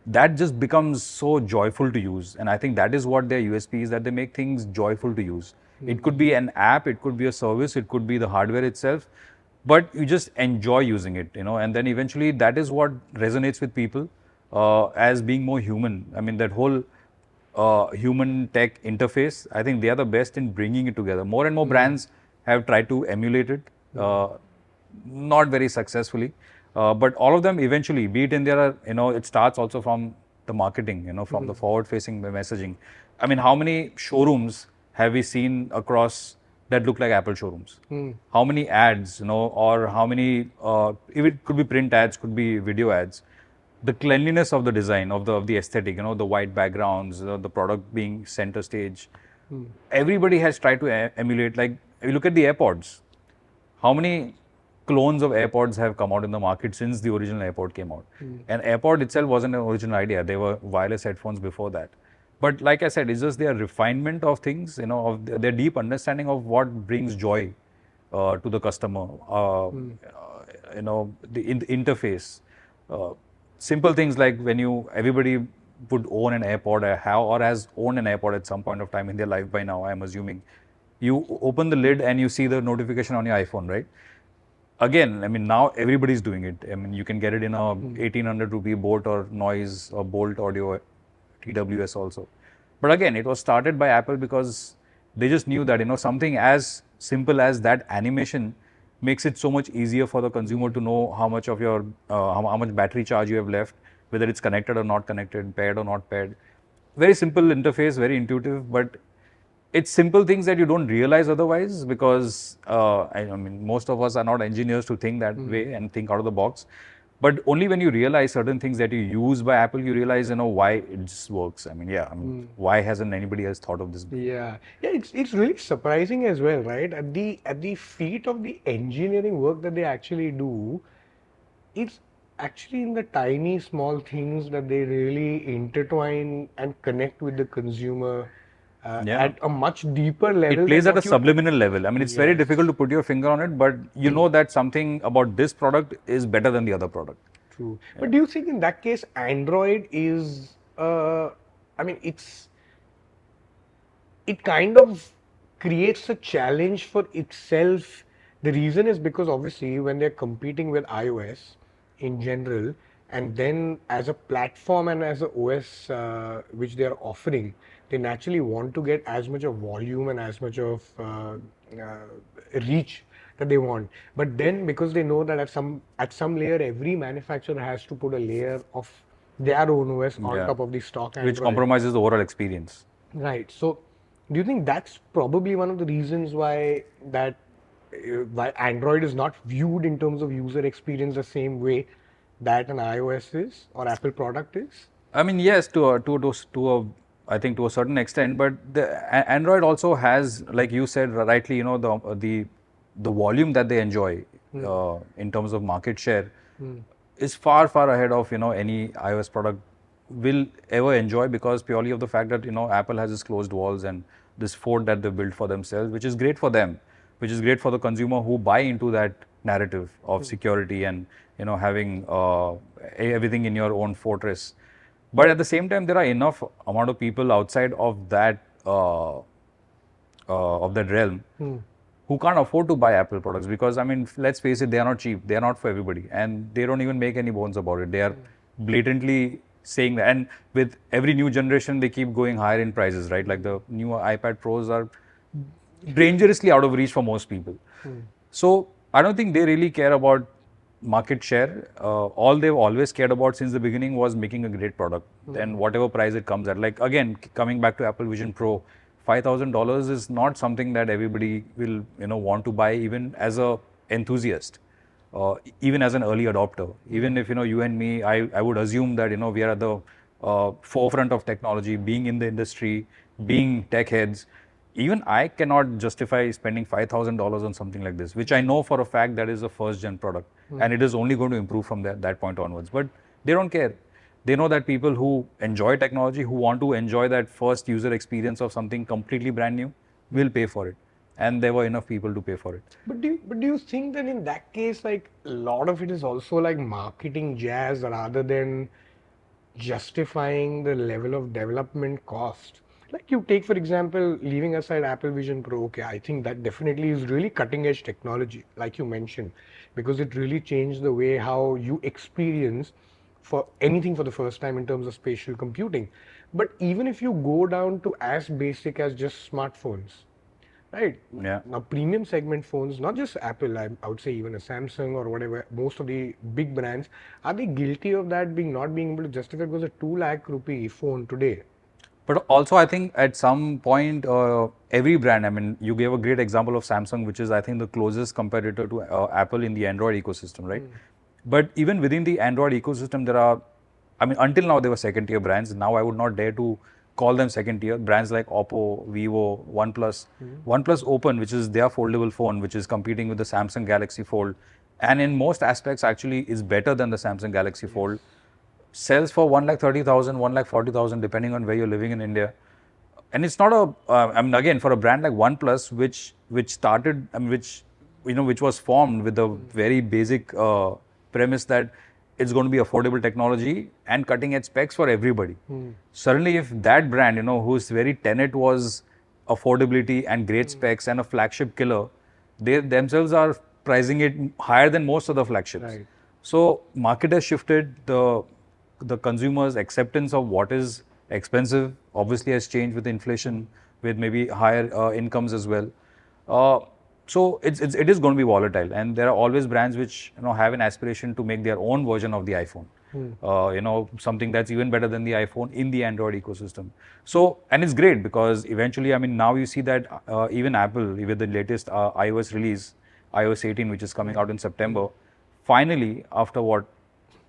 that just becomes so joyful to use. And I think that is what their USP is, that they make things joyful to use. It could be an app, it could be a service, it could be the hardware itself, but you just enjoy using it, and then eventually that is what resonates with people as being more human. I mean, that whole human tech interface, I think they are the best in bringing it together. More and more brands have tried to emulate it, not very successfully, but all of them eventually, be it in their, it starts also from the marketing, from the forward-facing messaging. I mean, how many showrooms have we seen across that look like Apple showrooms? How many ads, or how many, if it could be print ads, could be video ads. The cleanliness of the design, of the aesthetic, the white backgrounds, the product being center stage. Everybody has tried to emulate. Like, if you look at the AirPods, how many clones of AirPods have come out in the market since the original AirPod came out? And AirPod itself wasn't an original idea. There were wireless headphones before that. But like I said, it's just their refinement of things, of their deep understanding of what brings joy to the customer, the interface. Simple things like when everybody would own an AirPod or has owned an AirPod at some point of time in their life by now, I'm assuming. You open the lid and you see the notification on your iPhone, right? Again, I mean, now everybody's doing it. I mean, you can get it in a 1800 rupee Boat or Noise or Bolt Audio TWS also. But again, it was started by Apple because they just knew that, something as simple as that animation makes it so much easier for the consumer to know how much of your how much battery charge you have left, whether it's connected or not connected, paired or not paired. Very simple interface, very intuitive, but it's simple things that you don't realize otherwise, because I mean, most of us are not engineers to think that way and think out of the box. But only when you realize certain things that you use by Apple, you realize, why it just works. I mean, why hasn't anybody else thought of this? Yeah, it's really surprising as well, right? At the feet of the engineering work that they actually do, it's actually in the tiny small things that they really intertwine and connect with the consumer at a much deeper level. It plays than at a what you- subliminal level. I mean, it's very Yes. difficult to put your finger on it, but you know that something about this product is better than the other product. True. But do you think in that case, Android is, I mean, it kind of creates a challenge for itself. The reason is because obviously when they're competing with iOS in general, and then as a platform and as a OS which they are offering, they naturally want to get as much of volume and as much of reach that they want. But then because they know that at some layer every manufacturer has to put a layer of their own OS on top of the stock Android. Which compromises the overall experience. Right. So, do you think that's probably one of the reasons why why Android is not viewed in terms of user experience the same way that an iOS is or Apple product is? I mean, yes, I think to a certain extent, but Android also has, like you said rightly, the volume that they enjoy in terms of market share is far ahead of any iOS product will ever enjoy, because purely of the fact that Apple has this closed walls and this fort that they built for themselves, which is great for them, which is great for the consumer who buy into that narrative of security and having everything in your own fortress. But at the same time, there are enough amount of people outside of that realm who can't afford to buy Apple products, because I mean, let's face it, they are not cheap. They are not for everybody, and they don't even make any bones about it. They are blatantly saying that, and with every new generation, they keep going higher in prices, right? Like the new iPad Pros are dangerously out of reach for most people. So I don't think they really care about market share. All they've always cared about since the beginning was making a great product. Then whatever price it comes at, like again, coming back to Apple Vision Pro, $5,000 is not something that everybody will want to buy, even as a enthusiast, even as an early adopter. Even if you and me, I would assume that we are at the forefront of technology, being in the industry, being tech heads. Even I cannot justify spending $5,000 on something like this, which I know for a fact that is a first-gen product, and it is only going to improve from that point onwards. But they don't care. They know that people who enjoy technology, who want to enjoy that first user experience of something completely brand new, will pay for it. And there were enough people to pay for it. But do you think that in that case, like a lot of it is also like marketing jazz rather than justifying the level of development cost? Like you take, for example, leaving aside Apple Vision Pro, okay, I think that definitely is really cutting edge technology, like you mentioned, because it really changed the way how you experience for anything for the first time in terms of spatial computing. But even if you go down to as basic as just smartphones, right? Yeah. Now, premium segment phones, not just Apple, I would say even a Samsung or whatever, most of the big brands, are they guilty of that not being able to justify, because a 2 lakh rupee phone today? But also, I think at some point, every brand, I mean, you gave a great example of Samsung, which is, I think, the closest competitor to Apple in the Android ecosystem, right? But even within the Android ecosystem, there are, I mean, until now, they were second-tier brands. Now, I would not dare to call them second-tier. Brands like Oppo, Vivo, OnePlus. OnePlus Open, which is their foldable phone, which is competing with the Samsung Galaxy Fold, and in most aspects, actually, is better than the Samsung Galaxy Fold. Sells for 1,30,000, 1,40,000, depending on where you're living in India. And it's not I mean, again, for a brand like OnePlus, which started, I mean, which was formed with a very basic premise that it's going to be affordable technology and cutting edge specs for everybody. Suddenly, if that brand, whose very tenet was affordability and great specs and a flagship killer, they themselves are pricing it higher than most of the flagships. Right. So market has shifted. The consumer's acceptance of what is expensive obviously has changed with inflation, with maybe higher incomes as well. So it is going to be volatile, and there are always brands which have an aspiration to make their own version of the iPhone. Something that's even better than the iPhone in the Android ecosystem. So, and it's great because eventually, I mean, now you see that even Apple, with the latest iOS release, iOS 18, which is coming out in September, finally, after what,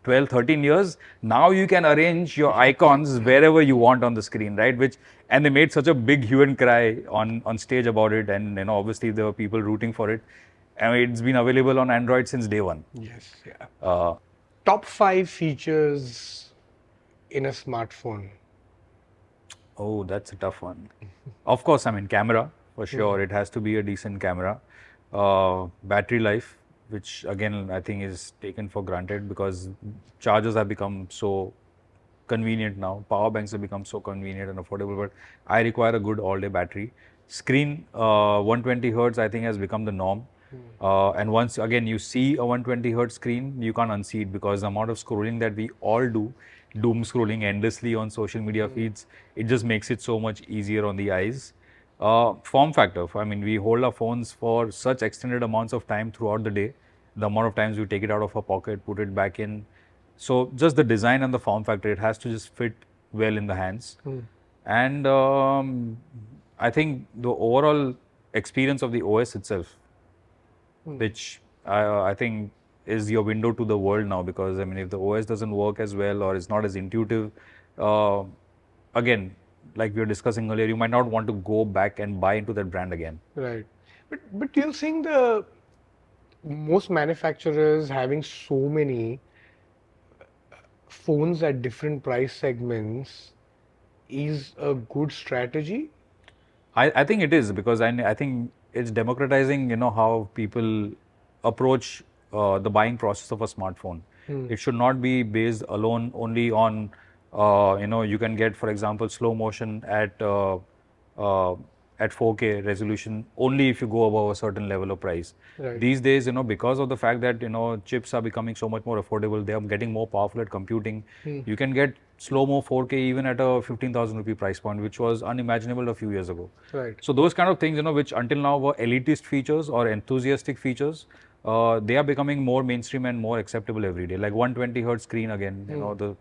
12, 13 years, now you can arrange your icons wherever you want on the screen, right? And they made such a big hue and cry on stage about it, and obviously there were people rooting for it. I mean, it's been available on Android since day one. Yes, yeah. Top 5 features in a smartphone. Oh, that's a tough one. Of course, I mean, camera, for sure. It has to be a decent camera. Battery life, which again, I think is taken for granted because chargers have become so convenient now. Power banks have become so convenient and affordable, but I require a good all-day battery. Screen, 120 Hertz, I think has become the norm. And once again, you see a 120 Hertz screen, you can't unsee it because the amount of scrolling that we all do, doom scrolling endlessly on social media feeds, it just makes it so much easier on the eyes. Form factor, I mean, we hold our phones for such extended amounts of time throughout the day. The amount of times we take it out of our pocket, put it back in. So just the design and the form factor, it has to just fit well in the hands. And I think the overall experience of the OS itself, which I think is your window to the world now, because I mean, if the OS doesn't work as well or is not as intuitive, again, like we were discussing earlier, you might not want to go back and buy into that brand again. Right. But do you think the most manufacturers having so many phones at different price segments is a good strategy? I think it is, because I think it's democratizing, how people approach the buying process of a smartphone. It should not be based alone only on, you can get, for example, slow motion at 4K resolution only if you go above a certain level of price. Right. These days, because of the fact that, chips are becoming so much more affordable, they are getting more powerful at computing. You can get slow-mo 4K even at a 15,000 rupee price point, which was unimaginable a few years ago. Right. So those kind of things, which until now were elitist features or enthusiastic features, they are becoming more mainstream and more acceptable every day. Like 120 Hertz screen again, the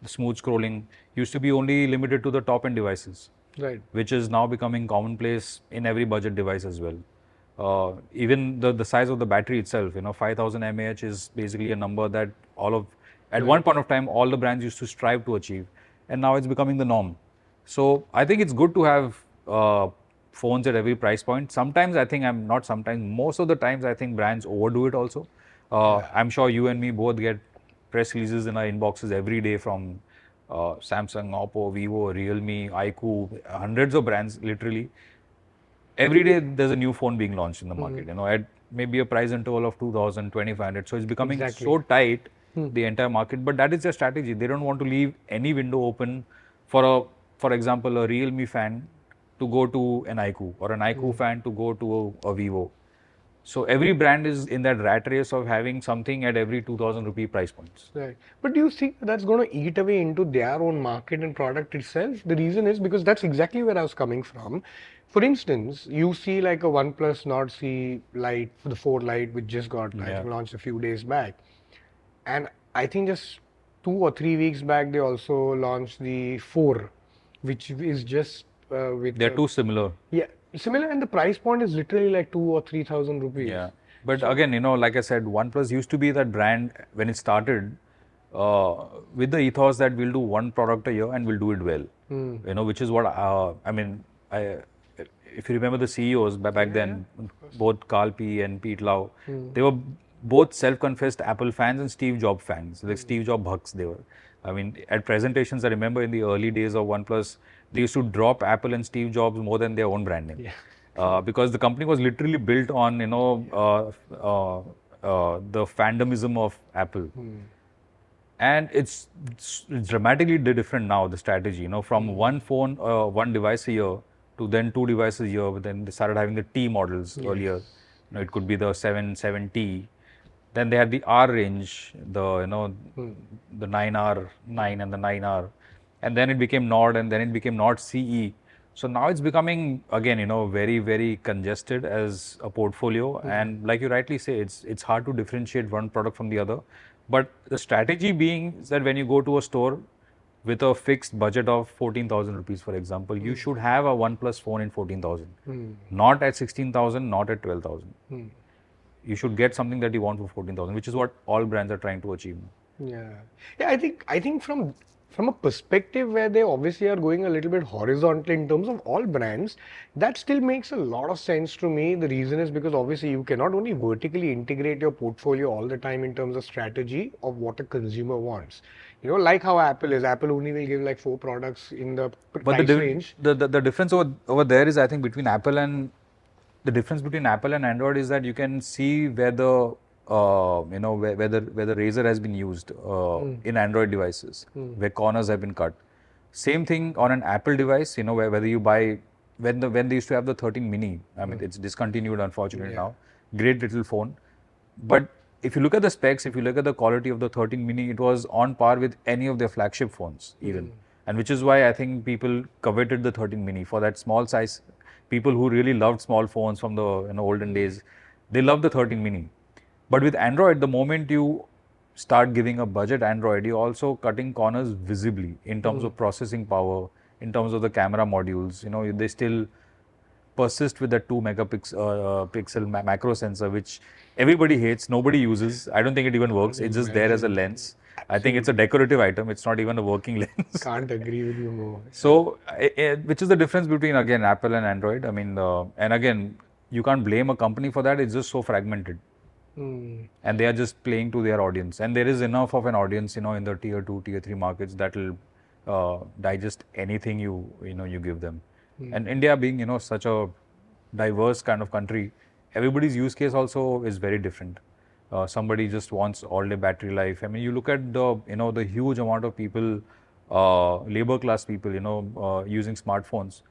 smooth scrolling used to be only limited to the top-end devices. Right. Which is now becoming commonplace in every budget device as well. Even the size of the battery itself, 5000 mAh is basically a number that at one point of time, all the brands used to strive to achieve, and now it's becoming the norm. So I think it's good to have phones at every price point. Sometimes most of the times I think brands overdo it also. I'm sure you and me both get press releases in our inboxes every day from Samsung, Oppo, Vivo, Realme, iQOO, hundreds of brands literally. Every day there's a new phone being launched in the market, at maybe a price interval of 2,000, 2,500. So it's becoming so tight, the entire market. But that is their strategy. They don't want to leave any window open for example, a Realme fan to go to an iQOO or an iQOO fan to go to a Vivo. So every brand is in that rat race of having something at every 2,000 rupee price points. Right. But do you think that's going to eat away into their own market and product itself? The reason is because that's exactly where I was coming from. For instance, you see like a OnePlus Nord C Lite, the 4 Lite, which just got launched a few days back. And I think just 2 or 3 weeks back, they also launched the 4, which is just with... They're too similar. Yeah. Similar, and the price point is literally like 2,000 or 3,000 rupees. Yeah, but again, like I said, OnePlus used to be that brand when it started with the ethos that we'll do one product a year and we'll do it well. Which is what if you remember the CEOs back then, both Carl P and Pete Lau, they were both self-confessed Apple fans and Steve Jobs fans, like Steve Jobs bucks they were. I mean, at presentations, I remember in the early days of OnePlus, they used to drop Apple and Steve Jobs more than their own branding. Because the company was literally built on, the fandomism of Apple. And it's dramatically different now, the strategy, from one phone, one device a year to then 2 devices a year. But then they started having the T models earlier. It could be the 7T. Then they had the R range, the 9R, 9 and the 9R. And then it became Nord, and then it became Nord CE. So now it's becoming again, very, very congested as a portfolio. And like you rightly say, it's hard to differentiate one product from the other. But the strategy being is that when you go to a store with a fixed budget of 14,000 rupees, for example, you should have a OnePlus phone in 14,000, not at 16,000, not at 12,000. You should get something that you want for 14,000, which is what all brands are trying to achieve. Yeah. I think from a perspective where they obviously are going a little bit horizontal in terms of all brands, that still makes a lot of sense to me. The reason is because obviously you cannot only vertically integrate your portfolio all the time in terms of strategy of what a consumer wants. Like how Apple is. Apple only will give like 4 products in the But price range. the difference over there is, I think, the difference between Apple and Android is that you can see where the where the razor has been used in Android devices, where corners have been cut. Same thing on an Apple device, whether you buy when they used to have the 13 mini. I mean, it's discontinued unfortunately now. Great little phone, but if you look at the specs, if you look at the quality of the 13 mini, it was on par with any of their flagship phones even. And which is why I think people coveted the 13 mini for that small size. People who really loved small phones from the olden days, they love the 13 mini. But with Android, the moment you start giving a budget Android, you're also cutting corners visibly in terms of processing power, in terms of the camera modules. They still persist with that 2 megapixel macro sensor, which everybody hates, nobody uses. I don't think it even works. It's just there as a lens. I think it's a decorative item. It's not even a working lens. Can't agree with you more. So, which is the difference between, again, Apple and Android? I mean, and again, you can't blame a company for that. It's just so fragmented. And they are just playing to their audience. And there is enough of an audience, in the tier 2, tier 3 markets that will digest anything you give them. And India being, such a diverse kind of country, everybody's use case also is very different. Somebody just wants all-day battery life. I mean, you look at the huge amount of people, labor class people, using smartphones.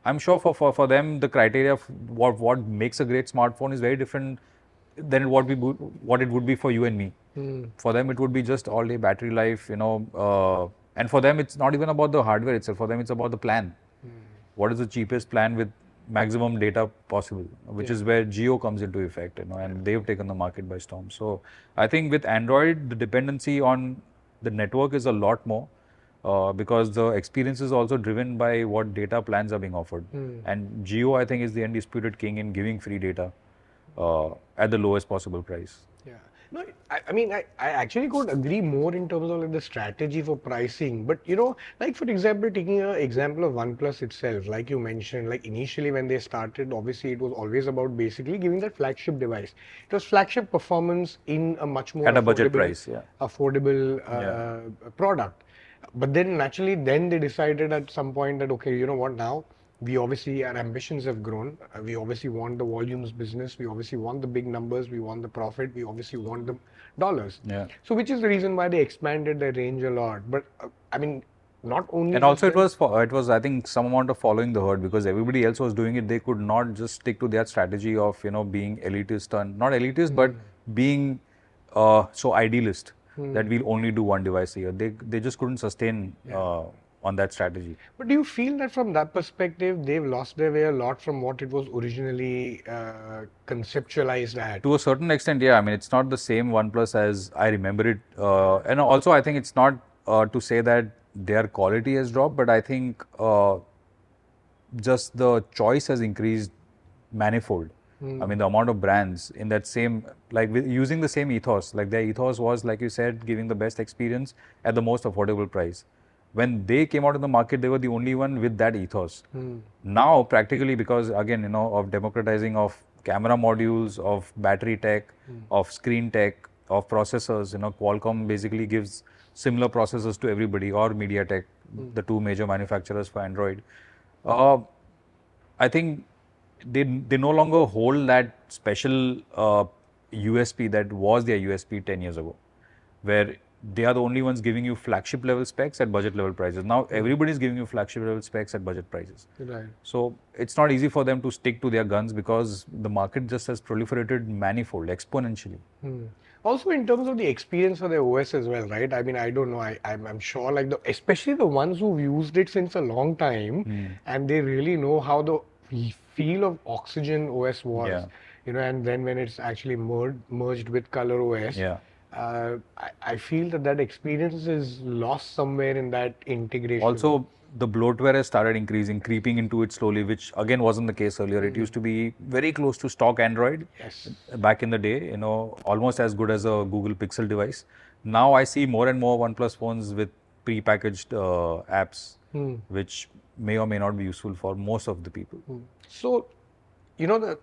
I'm sure for them, the criteria of what makes a great smartphone is very different than what it would be for you and me. For them, it would be just all-day battery life, and for them, it's not even about the hardware itself. For them, it's about the plan. What is the cheapest plan with maximum data possible, which is where Jio comes into effect, and they've taken the market by storm. So I think with Android, the dependency on the network is a lot more because the experience is also driven by what data plans are being offered. And Jio, I think, is the undisputed king in giving free data at the lowest possible price. Yeah. No, I mean, I actually could agree more in terms of like the strategy for pricing. But, like for example, taking an example of OnePlus itself, like you mentioned, like initially when they started, obviously it was always about basically giving that flagship device. It was flagship performance in a much more at a budget price, affordable product. But then naturally, then they decided at some point that, okay, you know what now? We obviously, our ambitions have grown. We obviously want the volumes business. We obviously want the big numbers. We want the profit. We obviously want the dollars. Yeah. So, which is the reason why they expanded their range a lot. But I mean, not only. And also, it was I think some amount of following the herd because everybody else was doing it. They could not just stick to their strategy of being elitist and not elitist, but being so idealist that we'll only do one device a year. They just couldn't sustain. On that strategy. But do you feel that from that perspective, they've lost their way a lot from what it was originally conceptualized at? To a certain extent, yeah. I mean, it's not the same OnePlus as I remember it. And also, I think it's not to say that their quality has dropped, but I think just the choice has increased manifold. I mean, the amount of brands in that same, like using the same ethos, like their ethos was, like you said, giving the best experience at the most affordable price. When they came out in the market, they were the only one with that ethos. Now, practically, because again, of democratizing of camera modules, of battery tech, of screen tech, of processors, Qualcomm basically gives similar processors to everybody, or MediaTek, the two major manufacturers for Android. I think they no longer hold that special USP that was their USP 10 years ago, where they are the only ones giving you flagship level specs at budget level prices. Now everybody is giving you flagship level specs at budget prices. Right. So it's not easy for them to stick to their guns because the market just has proliferated manifold, exponentially. Also, in terms of the experience of the OS as well, right? I mean, I don't know. I'm sure, like especially the ones who've used it since a long time, and they really know how the feel of Oxygen OS was. Yeah. You know, and then when it's actually merged with Color OS, Yeah. I feel that experience is lost somewhere in that integration. Also, the bloatware has started increasing, creeping into it slowly, which again wasn't the case earlier. It used to be very close to stock Android back in the day, you know, almost as good as a Google Pixel device. Now I see more and more OnePlus phones with pre-packaged apps, which may or may not be useful for most of the people. So, you know,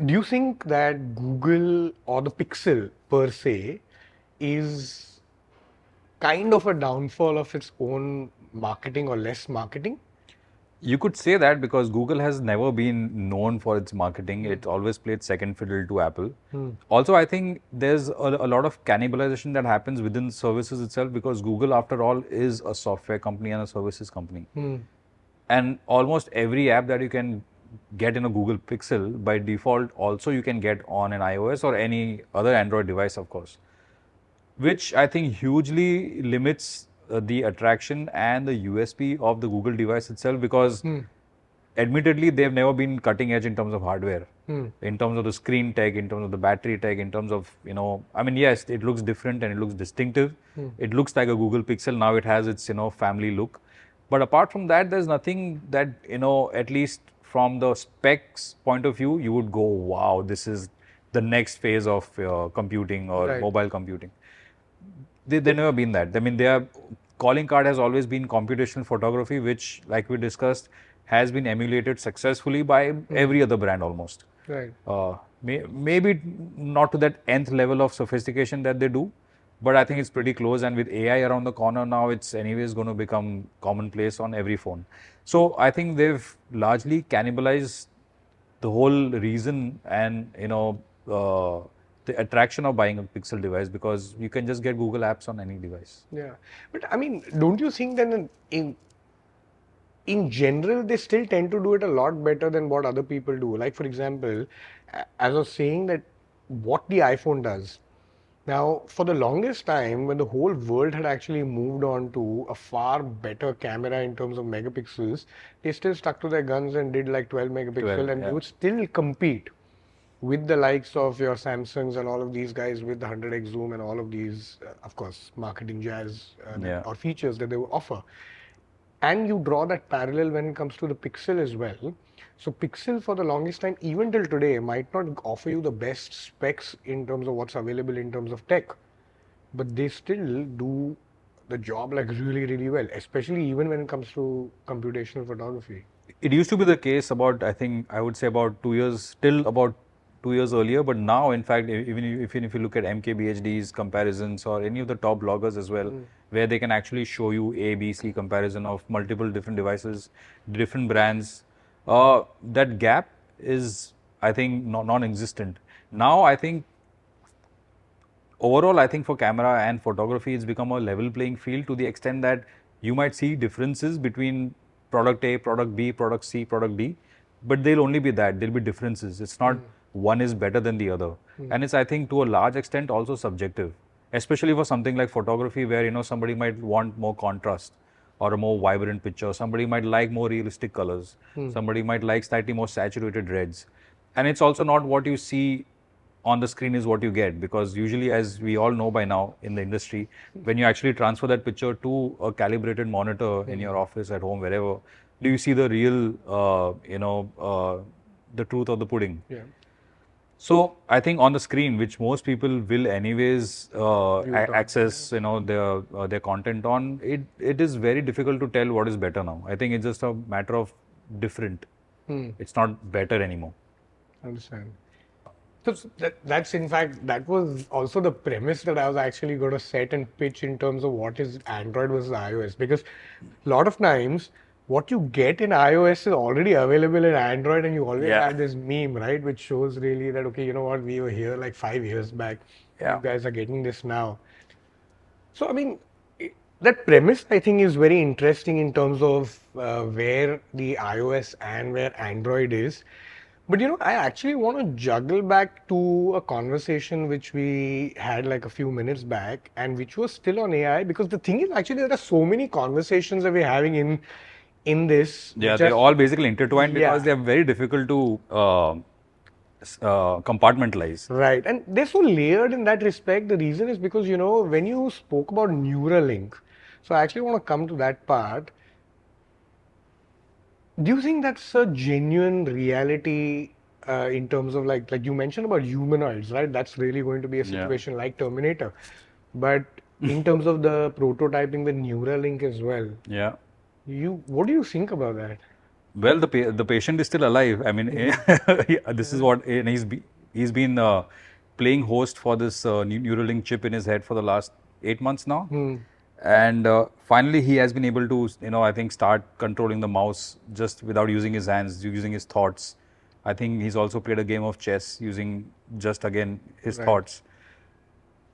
do you think that Google or the Pixel per se is kind of a downfall of its own marketing or less marketing? You could say that because Google has never been known for its marketing. It always played second fiddle to Apple. Also, I think there's a lot of cannibalization that happens within services itself because Google, after all, is a software company and a services company. And almost every app that you can get in a Google Pixel, by default, also you can get on an iOS or any other Android device, of course, which I think hugely limits the attraction and the USP of the Google device itself because admittedly they've never been cutting edge in terms of hardware, in terms of the screen tech, in terms of the battery tech, in terms of, you know, I mean, yes, it looks different and it looks distinctive. It looks like a Google Pixel. Now it has its, you know, family look. But apart from that, there's nothing that, you know, at least from the specs point of view, you would go, wow, this is the next phase of computing or mobile computing. They've never been that. I mean, their calling card has always been computational photography, which, like we discussed, has been emulated successfully by every other brand almost. Right. Maybe not to that nth level of sophistication that they do, but I think it's pretty close. And with AI around the corner now, it's anyways going to become commonplace on every phone. So I think they've largely cannibalized the whole reason and, you know, the attraction of buying a Pixel device because you can just get Google apps on any device. Yeah, but I mean, don't you think that in general they still tend to do it a lot better than what other people do? Like, for example, as I was saying, that what the iPhone does. Now, for the longest time, when the whole world had actually moved on to a far better camera in terms of megapixels, they still stuck to their guns and did like 12 megapixel and they would still compete with the likes of your Samsungs and all of these guys with the 100x zoom and all of these, of course, marketing jazz or features that they will offer. And you draw that parallel when it comes to the Pixel as well. So Pixel for the longest time, even till today, might not offer you the best specs in terms of what's available in terms of tech, but they still do the job like really, really well, especially even when it comes to computational photography. It used to be the case about, I think, I would say about 2 years, till about 2 years earlier, but now, in fact, even if you look at MKBHD's comparisons or any of the top bloggers as well, where they can actually show you A, B, C comparison of multiple different devices, different brands, that gap is, I think, non-existent. Now, I think, overall, I think for camera and photography, it's become a level playing field to the extent that you might see differences between product A, product B, product C, product D, but they'll only be that. There'll be differences. It's not one is better than the other. And it's, I think, to a large extent also subjective, especially for something like photography where, you know, somebody might want more contrast or a more vibrant picture. Somebody might like more realistic colors. Somebody might like slightly more saturated reds. And it's also not what you see on the screen is what you get, because usually, as we all know by now in the industry, when you actually transfer that picture to a calibrated monitor in your office, at home, wherever, do you see the real, the truth of the pudding? Yeah. So I think on the screen, which most people will anyways access, you know, their content on, it is very difficult to tell what is better now. I think it's just a matter of different. It's not better anymore. Understand. So that's in fact, that was also the premise that I was actually going to set and pitch in terms of what is Android versus iOS, because a lot of times what you get in iOS is already available in Android, and you always have this meme, right, which shows really that, okay, you know what, we were here like 5 years back, you guys are getting this now. So, I mean, that premise I think is very interesting in terms of where the iOS and where Android is. But I actually want to juggle back to a conversation which we had like a few minutes back and which was still on AI, because the thing is actually there are so many conversations that we're having in this Yeah, which they're are, all basically intertwined because yeah, they're very difficult to compartmentalize. right. And they're so layered in that respect. The reason is because, when you spoke about Neuralink, so I actually want to come to that part. Do you think that's a genuine reality in terms of like you mentioned about humanoids, right? That's really going to be a Yeah. situation like Terminator. But in terms of the prototyping with Neuralink as well, Yeah. what do you think about that? Well, the patient is still alive. I mean, this is what, and he's been playing host for this Neuralink chip in his head for the last 8 months now, and finally he has been able to, I think, start controlling the mouse just without using his hands, using his thoughts. I think he's also played a game of chess using just again his Right. thoughts.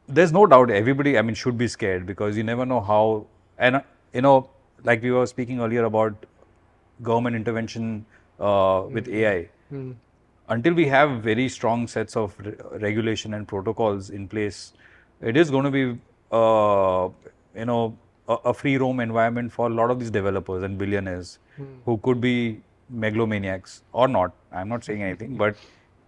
There's no doubt everybody, I mean, should be scared because you never know how, and like we were speaking earlier about government intervention with AI. Until we have very strong sets of regulation and protocols in place, it is going to be, a free roam environment for a lot of these developers and billionaires who could be megalomaniacs or not. I'm not saying anything, but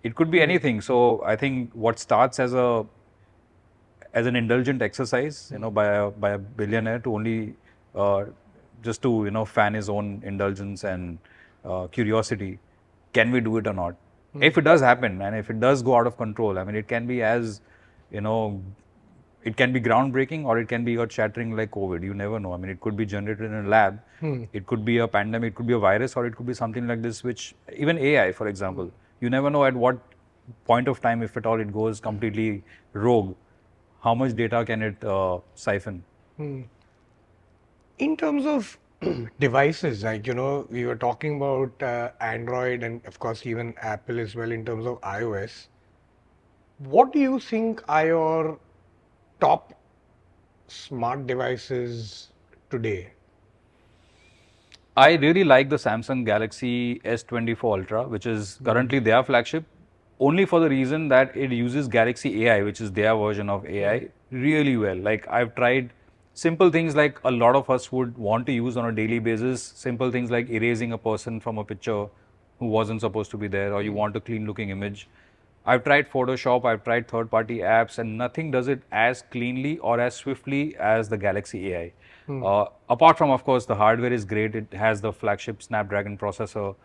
it could be anything. So I think what starts as an indulgent exercise, by a billionaire to only just to fan his own indulgence and curiosity. Can we do it or not? If it does happen, and if it does go out of control, I mean, it can be as you know, it can be groundbreaking or it can be earth-shattering like COVID. You never know. I mean, it could be generated in a lab. It could be a pandemic. It could be a virus, or it could be something like this. Which even AI, for example, you never know at what point of time, if at all, it goes completely rogue. How much data can it siphon? In terms of devices, like, we were talking about Android and of course even Apple as well in terms of iOS. What do you think are your top smart devices today? I really like the Samsung Galaxy S24 Ultra, which is currently their flagship, only for the reason that it uses Galaxy AI, which is their version of AI, really well. Like, I've tried simple things like a lot of us would want to use on a daily basis, simple things like erasing a person from a picture who wasn't supposed to be there, or you want a clean looking image. I've tried Photoshop, I've tried third party apps, and nothing does it as cleanly or as swiftly as the Galaxy AI. Apart from, of course, the hardware is great, it has the flagship Snapdragon processor.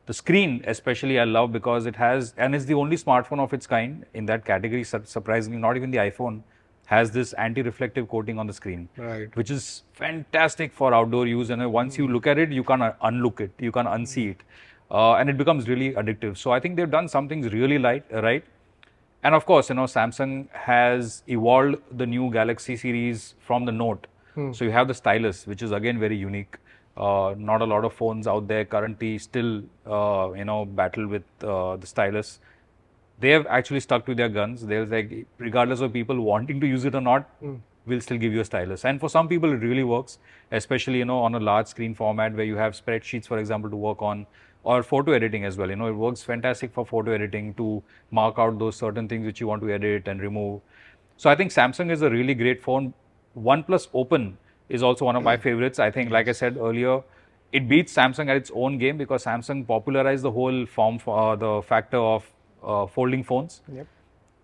The screen, especially, I love because it has, and it's the only smartphone of its kind in that category, surprisingly, not even the iPhone has this anti-reflective coating on the screen, Right. which is fantastic for outdoor use. And once you look at it, you can't unlook it, you can't unsee it, and it becomes really addictive. So I think they've done some things really right. And of course, Samsung has evolved the new Galaxy series from the Note. So you have the stylus, which is again very unique. Not a lot of phones out there currently still, battle with the stylus. They have actually stuck to their guns. They're like, regardless of people wanting to use it or not, we'll still give you a stylus. And for some people, it really works, especially, on a large screen format where you have spreadsheets, for example, to work on, or photo editing as well. It works fantastic for photo editing to mark out those certain things which you want to edit and remove. So I think Samsung is a really great phone. OnePlus Open is also one of my favorites. I think, like I said earlier, it beats Samsung at its own game because Samsung popularized the whole the factor of folding phones. Yep.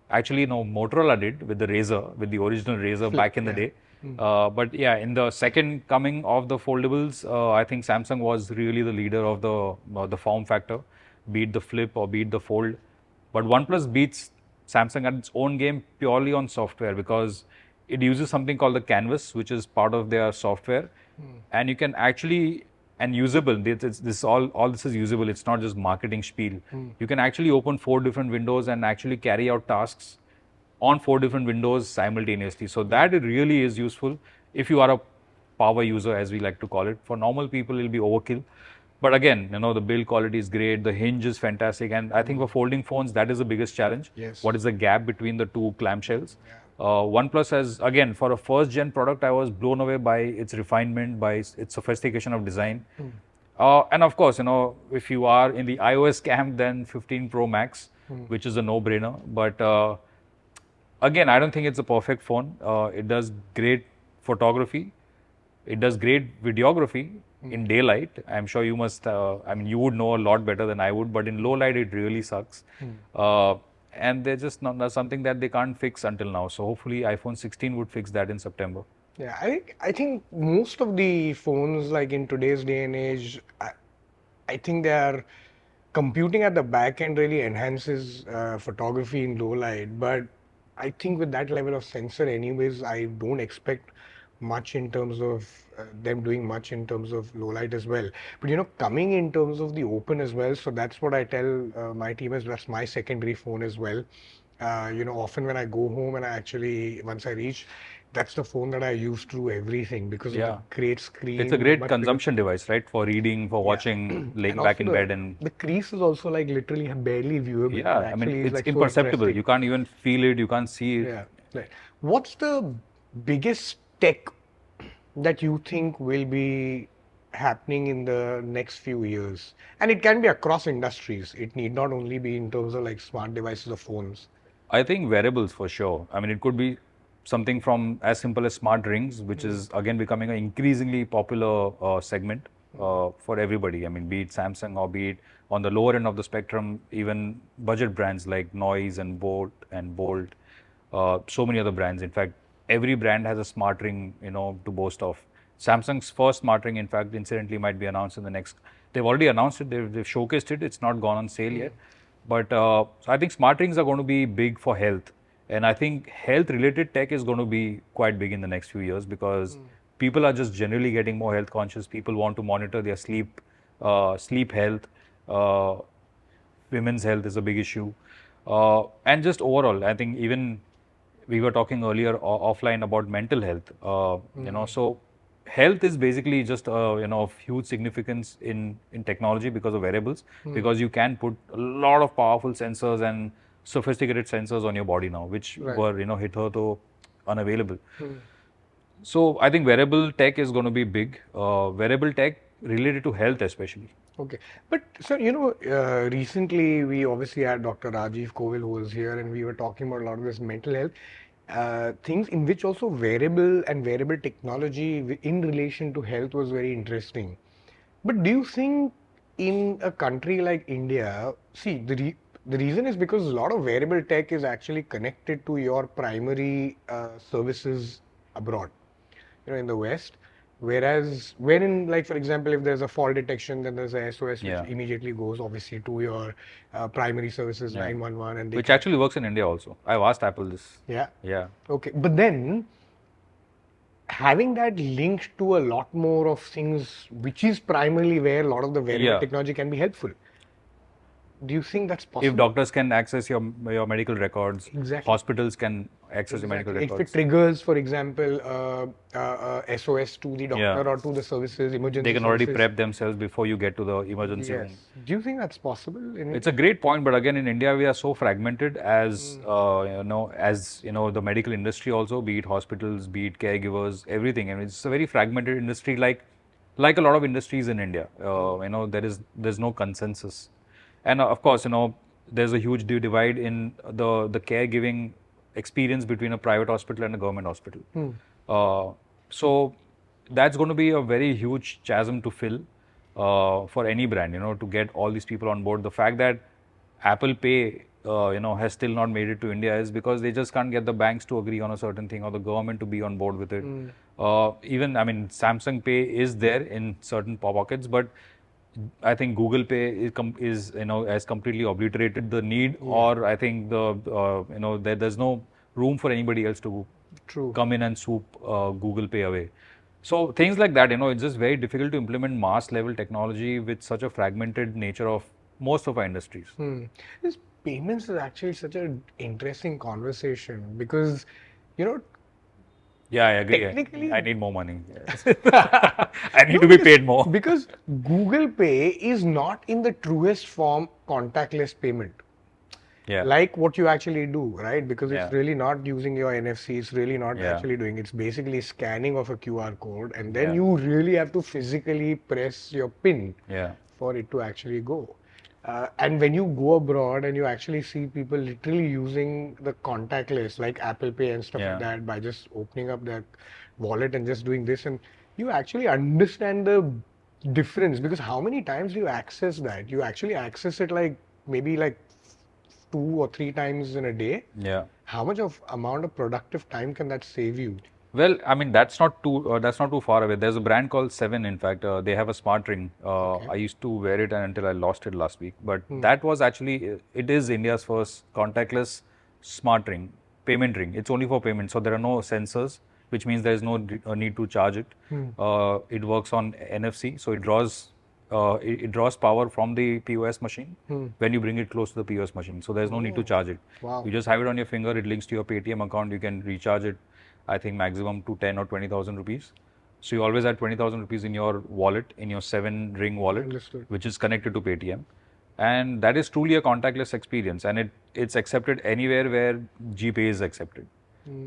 Actually, no, Motorola did with the Razr, with the original Razr back in the day. But yeah, in the second coming of the foldables, I think Samsung was really the leader of the form factor, beat the flip or beat the fold. But OnePlus beats Samsung at its own game purely on software because it uses something called the canvas, which is part of their software, and you can actually, and usable. This all this is usable. It's not just marketing spiel. You can actually open 4 different windows and actually carry out tasks on 4 different windows simultaneously. So that it really is useful if you are a power user, as we like to call it. For normal people, it'll be overkill. But again, the build quality is great. The hinge is fantastic, and I think for folding phones, that is the biggest challenge. Yes. What is the gap between the two clamshells? OnePlus has, again, for a first gen product, I was blown away by its refinement, by its sophistication of design. And of course, if you are in the iOS camp, then 15 Pro Max, which is a no-brainer. But again, I don't think it's a perfect phone. It does great photography. It does great videography in daylight. I'm sure you must, you would know a lot better than I would, but in low light, it really sucks. And they're just not something that they can't fix until now. So hopefully iPhone 16 would fix that in September. Yeah, I think most of the phones, like in today's day and age, I think they are computing at the back end really enhances photography in low light. But I think with that level of sensor, anyways, I don't expect much in terms of them doing much in terms of low light as well. But coming in terms of the open as well, so that's what I tell my team as that's my secondary phone as well. Often when I go home and once I reach, that's the phone that I use to do everything because of the great screen. It's a great consumption device, right? For reading, for watching, laying back in bed. And the crease is also like literally barely viewable. Yeah, it's like imperceptible. You can't even feel it, you can't see it. Yeah, right. What's the biggest tech that you think will be happening in the next few years? And it can be across industries. It need not only be in terms of like smart devices or phones. I think wearables for sure. It could be something from as simple as smart rings, which is again becoming an increasingly popular segment for everybody. Be it Samsung or be it on the lower end of the spectrum, even budget brands like Noise and Bolt and Bolt, so many other brands. In fact, every brand has a smart ring, to boast of. Samsung's first smart ring, in fact, incidentally might be announced in the next. They've already announced it. They've showcased it. It's not gone on sale yet. But so I think smart rings are going to be big for health. And I think health-related tech is going to be quite big in the next few years because people are just generally getting more health conscious. People want to monitor their sleep health. Women's health is a big issue. And just overall, I think even we were talking earlier offline about mental health. So health is basically just of huge significance in technology because of wearables, because you can put a lot of powerful sensors and sophisticated sensors on your body now, which were hitherto unavailable. So I think wearable tech is going to be big. Wearable tech related to health especially. Okay. But sir, recently we obviously had Dr. Rajiv Koval who was here and we were talking about a lot of this mental health things in which also wearable technology in relation to health was very interesting. But do you think in a country like India, see the reason is because a lot of wearable tech is actually connected to your primary services abroad, in the West. Whereas when like, for example, if there's a fall detection, then there's a SOS which immediately goes obviously to your primary services 911. And which actually works in India also. I've asked Apple this. Yeah. Yeah. Okay. But then having that linked to a lot more of things, which is primarily where a lot of the wearable technology can be helpful. Do you think that's possible? If doctors can access your medical records, hospitals can access your medical records. If it triggers, for example, SOS to the doctor or to the services, emergency they can already prep themselves before you get to the emergency room. Do you think that's possible? It's a great point, but again, in India, we are so fragmented as the medical industry also, be it hospitals, be it caregivers, everything. It's a very fragmented industry, like a lot of industries in India. There's no consensus. And of course, there's a huge divide in the caregiving experience between a private hospital and a government hospital. So that's going to be a very huge chasm to fill for any brand, to get all these people on board. The fact that Apple Pay, has still not made it to India is because they just can't get the banks to agree on a certain thing or the government to be on board with it. Samsung Pay is there in certain pockets, but I think Google Pay is has completely obliterated the need, or I think there's no room for anybody else to come in and swoop Google Pay away. So things like that, it's just very difficult to implement mass level technology with such a fragmented nature of most of our industries. This payments is actually such an interesting conversation because, yeah, I agree. Technically, I need more money. I need to be paid more. Because Google Pay is not in the truest form contactless payment. Yeah. like what you actually do, right? Because it's Yeah. really not using your NFC, it's really not Yeah. actually doing, it's basically scanning of a QR code, and then Yeah. you really have to physically press your pin Yeah. for it to actually go. And when you go abroad and you actually see people literally using the contactless, like Apple Pay and stuff like Yeah. that, by just opening up their wallet and just doing this, and you actually understand the difference, because how many times do you access that? You actually access it like maybe like 2 or 3 times in a day. Yeah. How much of amount of productive time can that save you? Well, I mean that's not too far away. There's a brand called Seven. In fact, they have a smart ring. Okay. I used to wear it until I lost it last week. But that was actually it is India's first contactless smart ring, payment ring. It's only for payment, so there are no sensors, which means there is no need to charge it. It works on NFC, so it draws power from the POS machine when you bring it close to the POS machine. So there's no need to charge it. Wow. You just have it on your finger. It links to your Paytm account. You can recharge it, I think maximum to 10 or 20,000 rupees. So you always have 20,000 rupees in your wallet, in your 7 ring wallet, Understood. which is connected to Paytm. And that is truly a contactless experience. And it's accepted anywhere where GPay is accepted,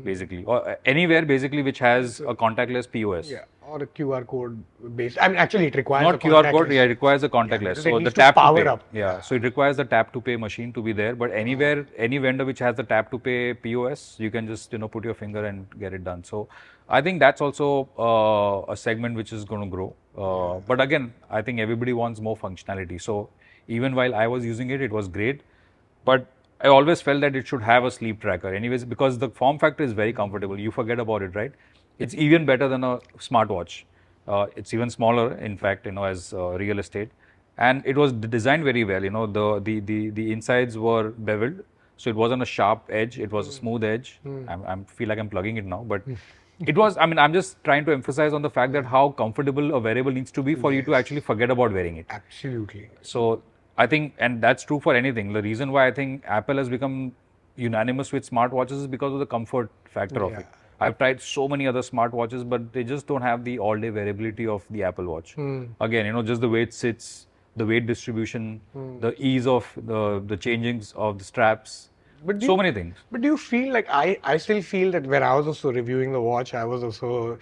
basically. Or anywhere basically which has a contactless POS. Yeah, or a QR code based. I mean, actually, it requires Not a QR code, contactless. yeah, it requires a contactless. because it So the needs to tap to power pay. up. Yeah, so it requires the tap to pay machine to be there. But anywhere, any vendor which has the tap to pay POS, you can just put your finger and get it done. So I think that's also a segment which is going to grow. But again, I think everybody wants more functionality. So even while I was using it, it was great. But I always felt that it should have a sleep tracker. Anyways, because the form factor is very comfortable. You forget about it, right? It's even better than a smartwatch. It's even smaller, in fact, as real estate. And it was designed very well. The insides were beveled, so it wasn't a sharp edge. It was a smooth edge. I feel like I'm plugging it now, but it was. I mean, I'm just trying to emphasize on the fact that how comfortable a wearable needs to be for you to actually forget about wearing it. Absolutely. So I think, and that's true for anything. The reason why I think Apple has become unanimous with smartwatches is because of the comfort factor of it. I've tried so many other smartwatches, but they just don't have the all-day variability of the Apple Watch. Again, just the way it sits, the weight distribution, the ease of the changings of the straps. But So many things. But do you feel like I still feel that when I was also reviewing the watch, I was also,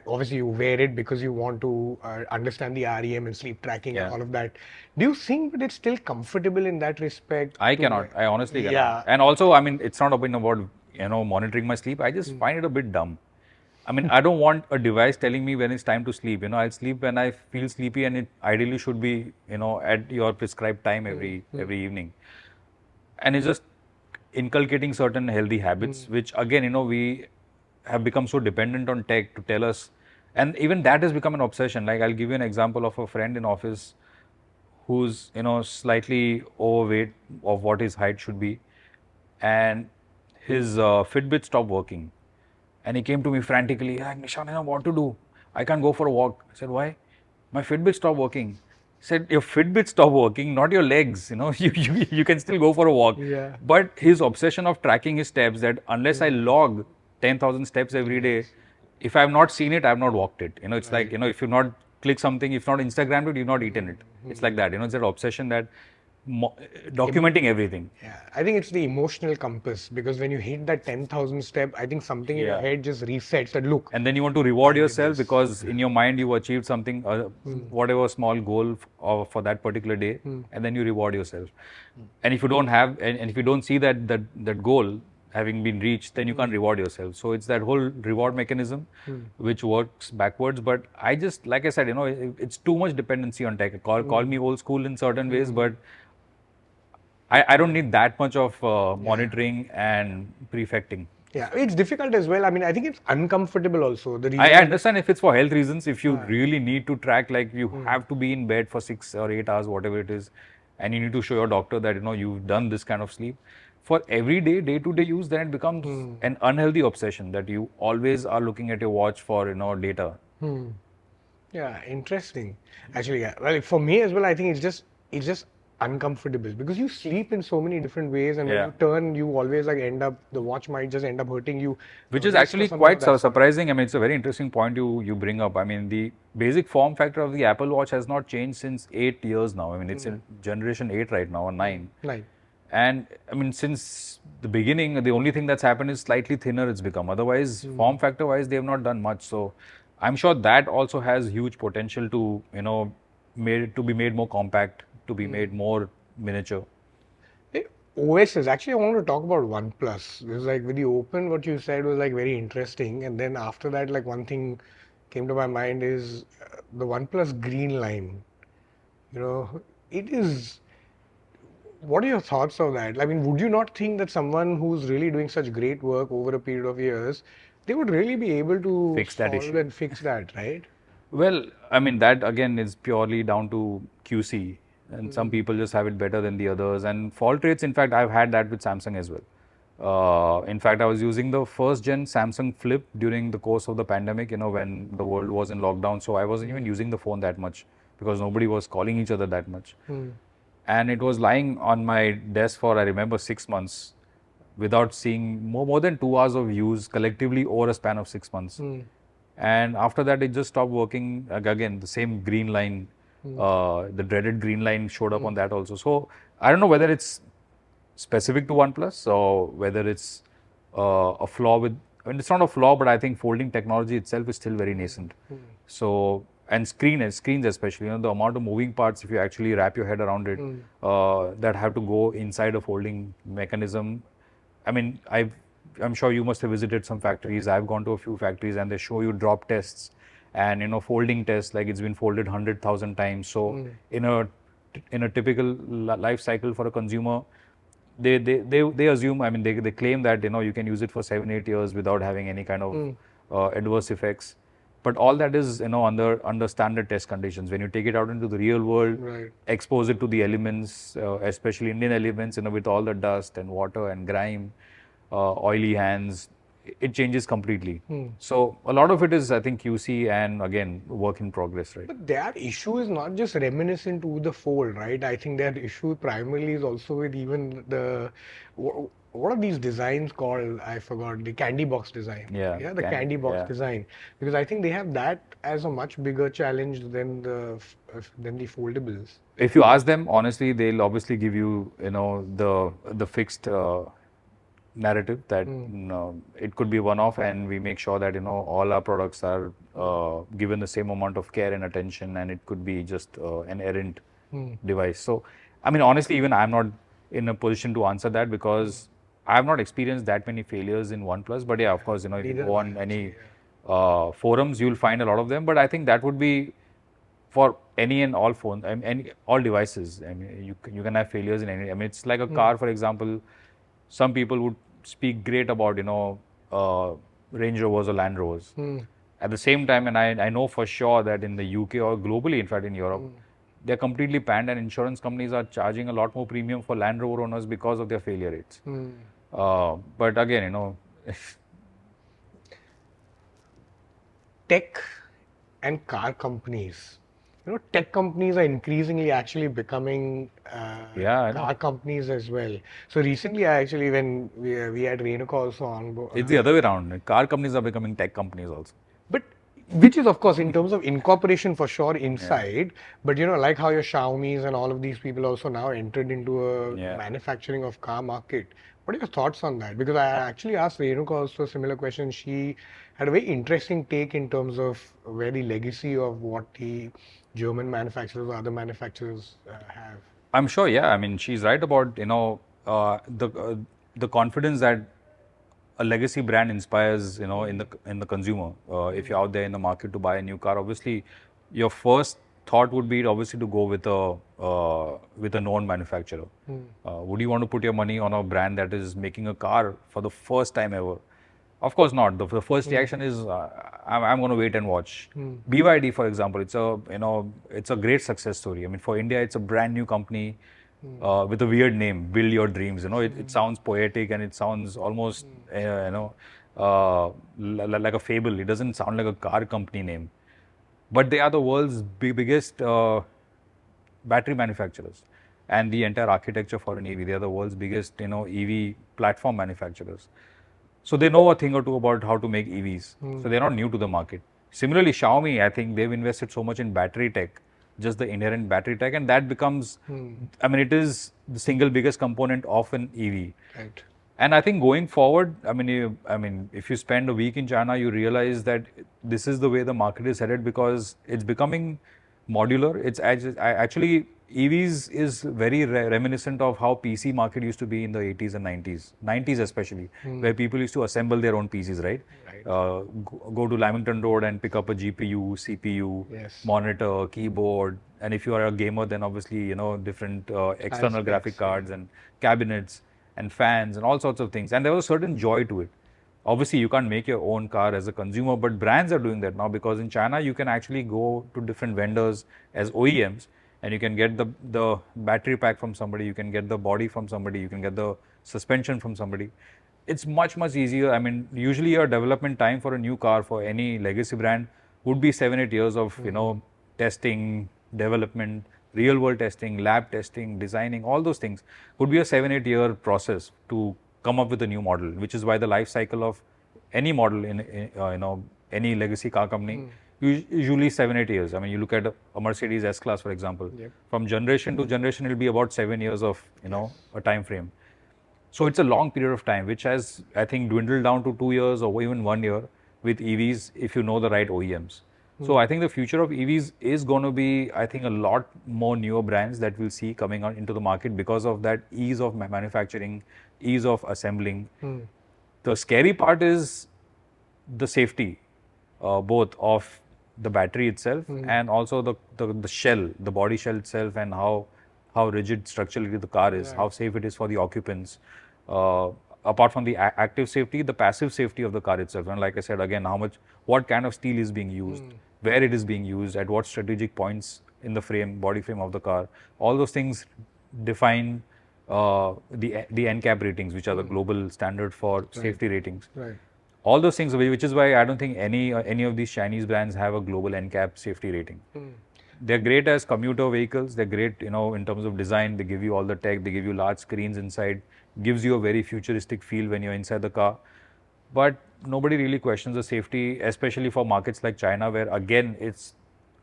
obviously you wear it because you want to understand the REM and sleep tracking and all of that. Do you think that it's still comfortable in that respect? I cannot. I honestly cannot. Yeah. And also, I mean, it's not about monitoring my sleep. I just find it a bit dumb. I mean, I don't want a device telling me when it's time to sleep. I'll sleep when I feel sleepy, and it ideally should be, at your prescribed time every evening. And it's just inculcating certain healthy habits, which again, we have become so dependent on tech to tell us. And even that has become an obsession. Like, I'll give you an example of a friend in office who's, slightly overweight of what his height should be. And his Fitbit stopped working. And he came to me frantically, like, Nishant, what to do? I can't go for a walk. I said, why? My Fitbit stopped working. He said, your Fitbit stopped working, not your legs. You can still go for a walk. Yeah. But his obsession of tracking his steps, that unless I log 10,000 steps every day, if I have not seen it, I have not walked it. It's like, if you've not clicked something, if not Instagrammed it, you've not eaten it. It's like that. It's that obsession that documenting everything. Yeah, I think it's the emotional compass, because when you hit that 10,000 step, I think something in your head just resets that look. And then you want to reward yourself because in your mind you achieved something, whatever small goal for that particular day, and then you reward yourself. And if you don't have, and if you don't see that goal having been reached, then you can't reward yourself. So it's that whole reward mechanism which works backwards. But I just, like I said, it's too much dependency on tech. Call me old school in certain ways, but I don't need that much of monitoring and prefecting. Yeah, it's difficult as well. I mean, I think it's uncomfortable also. The reason I understand if it's for health reasons, if you really need to track, like you have to be in bed for 6 or 8 hours, whatever it is, and you need to show your doctor that you've done this kind of sleep. For everyday, day-to-day use, then it becomes an unhealthy obsession that you always are looking at your watch for data. Yeah, interesting. Actually, yeah. Well, for me as well, I think it's just uncomfortable, because you sleep in so many different ways, and when you turn, you always the watch might just end up hurting you. Which is actually quite surprising. I mean, it's a very interesting point you bring up. I mean, the basic form factor of the Apple Watch has not changed since 8 years now. I mean, it's in generation 8 right now, or 9. And I mean, since the beginning, the only thing that's happened is slightly thinner it's become. Otherwise, form factor wise, they have not done much. So I'm sure that also has huge potential to, be made more compact, to be made more miniature. OSs. Actually, I want to talk about OnePlus. It was like when you opened, what you said was like very interesting. And then after that, like one thing came to my mind is the OnePlus green line. It is. What are your thoughts on that? I mean, would you not think that someone who's really doing such great work over a period of years, they would really be able to Fix that solve issue. and fix that, right? Well, I mean, that again is purely down to QC, and some people just have it better than the others. And fault rates, in fact, I've had that with Samsung as well. In fact, I was using the first gen Samsung Flip during the course of the pandemic, when the world was in lockdown. So I wasn't even using the phone that much because nobody was calling each other that much. And it was lying on my desk for, I remember, 6 months without seeing more than 2 hours of use collectively over a span of 6 months. And after that, it just stopped working. Again, the same green line, the dreaded green line showed up on that also. So I don't know whether it's specific to OnePlus or whether it's a flaw with, I mean, it's not a flaw, but I think folding technology itself is still very nascent. So, and screens especially, the amount of moving parts, if you actually wrap your head around it, that have to go inside a folding mechanism. I mean, I'm sure you must have visited some factories. I've gone to a few factories and they show you drop tests and, folding tests, like it's been folded 100,000 times. So in a typical life cycle for a consumer, they assume, I mean, they claim that, you can use it for 7-8 years without having any kind of adverse effects. But all that is, under standard test conditions. When you take it out into the real world, Right. expose it to the elements, especially Indian elements, with all the dust and water and grime, oily hands, it changes completely. So a lot of it is, I think, QC and again, work in progress, right? But their issue is not just reminiscent to the fold, right? I think their issue primarily is also with even what are these designs called? I forgot, the candy box design. Yeah, the candy box yeah. design, because I think they have that as a much bigger challenge than the foldables. If you ask them, honestly, they'll obviously give you, the fixed narrative that it could be one-off, and we make sure that all our products are given the same amount of care and attention, and it could be just an errant device. So, I mean, honestly, even I'm not in a position to answer that because I have not experienced that many failures in OnePlus. But yeah, of course, if you go on any forums, you'll find a lot of them. But I think that would be for any and all phones, and all devices. I mean, you can have failures in any. I mean, it's like a car, for example. Some people would speak great about, Range Rovers or Land Rovers. At the same time, and I know for sure that in the UK or globally, in fact, in Europe, they're completely banned, and insurance companies are charging a lot more premium for Land Rover owners because of their failure rates. But again, Tech and car companies. Tech companies are increasingly actually becoming Yeah, I know. car companies as well. So recently, when we had Renuka also on board. It's the other way around. Car companies are becoming tech companies also. But which is, of course, in terms of incorporation for sure inside. But like how your Xiaomi's and all of these people also now entered into a manufacturing of car market. What are your thoughts on that? Because I actually asked Renuka also a similar question. She had a very interesting take in terms of where the legacy of what the German manufacturers or other manufacturers have. I'm sure, yeah. I mean, she's right about the confidence that a legacy brand inspires, in the consumer. If you're out there in the market to buy a new car, obviously, your first thought would be obviously to go with a known manufacturer. Would you want to put your money on a brand that is making a car for the first time ever? Of course not. The first reaction is I'm going to wait and watch. BYD, for example, it's a great success story. I mean, for India, it's a brand new company with a weird name, Build Your Dreams. It sounds poetic and it sounds almost like a fable. It doesn't sound like a car company name, but they are the world's biggest battery manufacturers and the entire architecture for an EV. They are the world's biggest EV platform manufacturers. So they know a thing or two about how to make EVs. So they're not new to the market. Similarly, Xiaomi, I think they've invested so much in battery tech just the inherent battery tech, and that becomes, I mean, it is the single biggest component of an EV. Right. And I think going forward, I mean, if you spend a week in China, you realize that this is the way the market is headed, because it's becoming modular. It's actually EVs is very reminiscent of how PC market used to be in the 80s and 90s especially, where people used to assemble their own PCs, right? Go to Lamington Road and pick up a GPU, CPU, monitor, keyboard, and if you are a gamer, then obviously different external graphic cards and cabinets and fans and all sorts of things. And there was a certain joy to it. Obviously, you can't make your own car as a consumer, but brands are doing that now, because in China, you can actually go to different vendors as OEMs, and you can get the battery pack from somebody, you can get the body from somebody, you can get the suspension from somebody. It's much, much easier. I mean, usually your development time for a new car for any legacy brand would be 7-8 years of, testing, development, real world testing, lab testing, designing, all those things would be a 7-8 year process to come up with a new model, which is why the life cycle of any model in any legacy car company usually 7-8 years. I mean, you look at a Mercedes S-Class, for example, from generation to generation, it'll be about 7 years of, a time frame. So it's a long period of time, which has, I think, dwindled down to 2 years or even 1 year with EVs, if you know the right OEMs. So I think the future of EVs is going to be, I think, a lot more newer brands that we'll see coming out into the market because of that ease of manufacturing, ease of assembling. The scary part is the safety, both of the battery itself and also the shell, the body shell itself, and how rigid structurally the car is, how safe it is for the occupants. Apart from the active safety, the passive safety of the car itself. And like I said, again, what kind of steel is being used, where it is being used, at what strategic points in the body frame of the car. All those things define the NCAP ratings, which are the global standard for safety ratings. All those things, which is why I don't think any of these Chinese brands have a global NCAP safety rating. They're great as commuter vehicles. They're great, in terms of design. They give you all the tech. They give you large screens inside. Gives you a very futuristic feel when you're inside the car. But nobody really questions the safety, especially for markets like China, where again, it's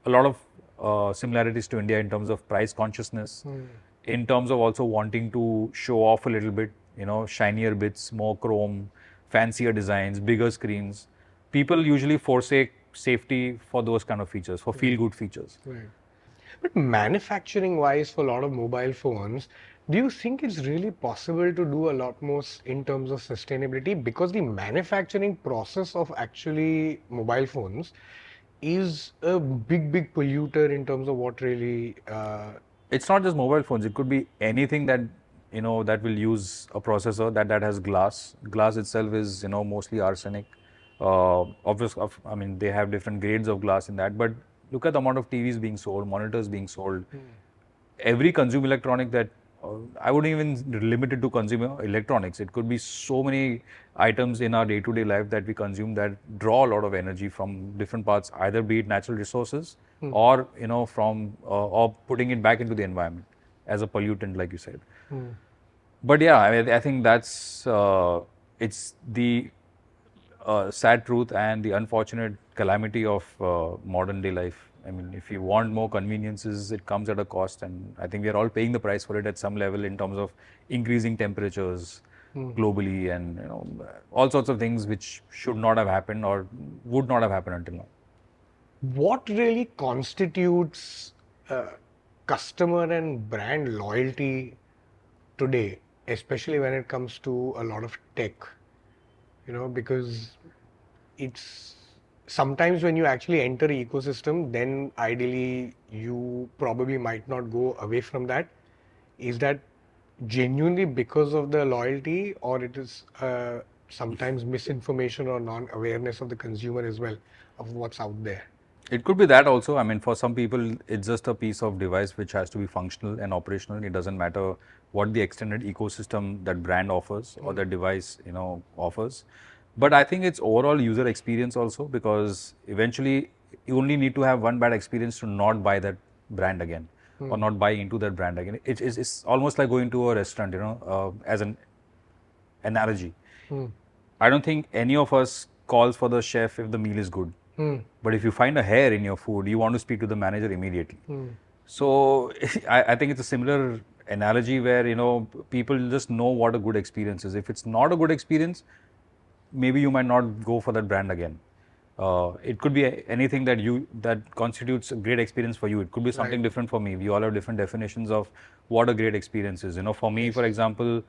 a lot of similarities to India in terms of price consciousness, in terms of also wanting to show off a little bit, shinier bits, more chrome, fancier designs, bigger screens. People usually forsake safety for those kind of features, for feel-good features. But manufacturing-wise, for a lot of mobile phones, do you think it's really possible to do a lot more in terms of sustainability? Because the manufacturing process of actually mobile phones is a big polluter in terms of what really... It's not just mobile phones. It could be anything that, that will use a processor that has glass. Glass itself is, mostly arsenic. Obviously, I mean, they have different grades of glass in that, but look at the amount of TVs being sold, monitors being sold. Every consumer electronic that, I wouldn't even limit it to consumer electronics. It could be so many items in our day-to-day life that we consume that draw a lot of energy from different parts, either be it natural resources or, from, or putting it back into the environment as a pollutant, like you said. But yeah, I think that's, it's the sad truth and the unfortunate calamity of modern day life. I mean, if you want more conveniences, it comes at a cost, and I think we are all paying the price for it at some level in terms of increasing temperatures globally, and all sorts of things which should not have happened or would not have happened until now. What really constitutes customer and brand loyalty today, especially when it comes to a lot of tech? Because it's sometimes when you actually enter an ecosystem, then ideally you probably might not go away from that. Is that genuinely because of the loyalty, or it is sometimes misinformation or non-awareness of the consumer as well of what's out there? It could be that also. I mean, for some people, it's just a piece of device which has to be functional and operational. It doesn't matter what the extended ecosystem that brand offers or that device, offers. But I think it's overall user experience also, because eventually you only need to have one bad experience to not buy that brand again or not buy into that brand again. It's almost like going to a restaurant, as an analogy. I don't think any of us calls for the chef if the meal is good. But if you find a hair in your food, you want to speak to the manager immediately. So I think it's a similar analogy where, people just know what a good experience is. If it's not a good experience, maybe you might not go for that brand again. It could be anything that constitutes a great experience for you. It could be something different for me. We all have different definitions of what a great experience is. For me, for example,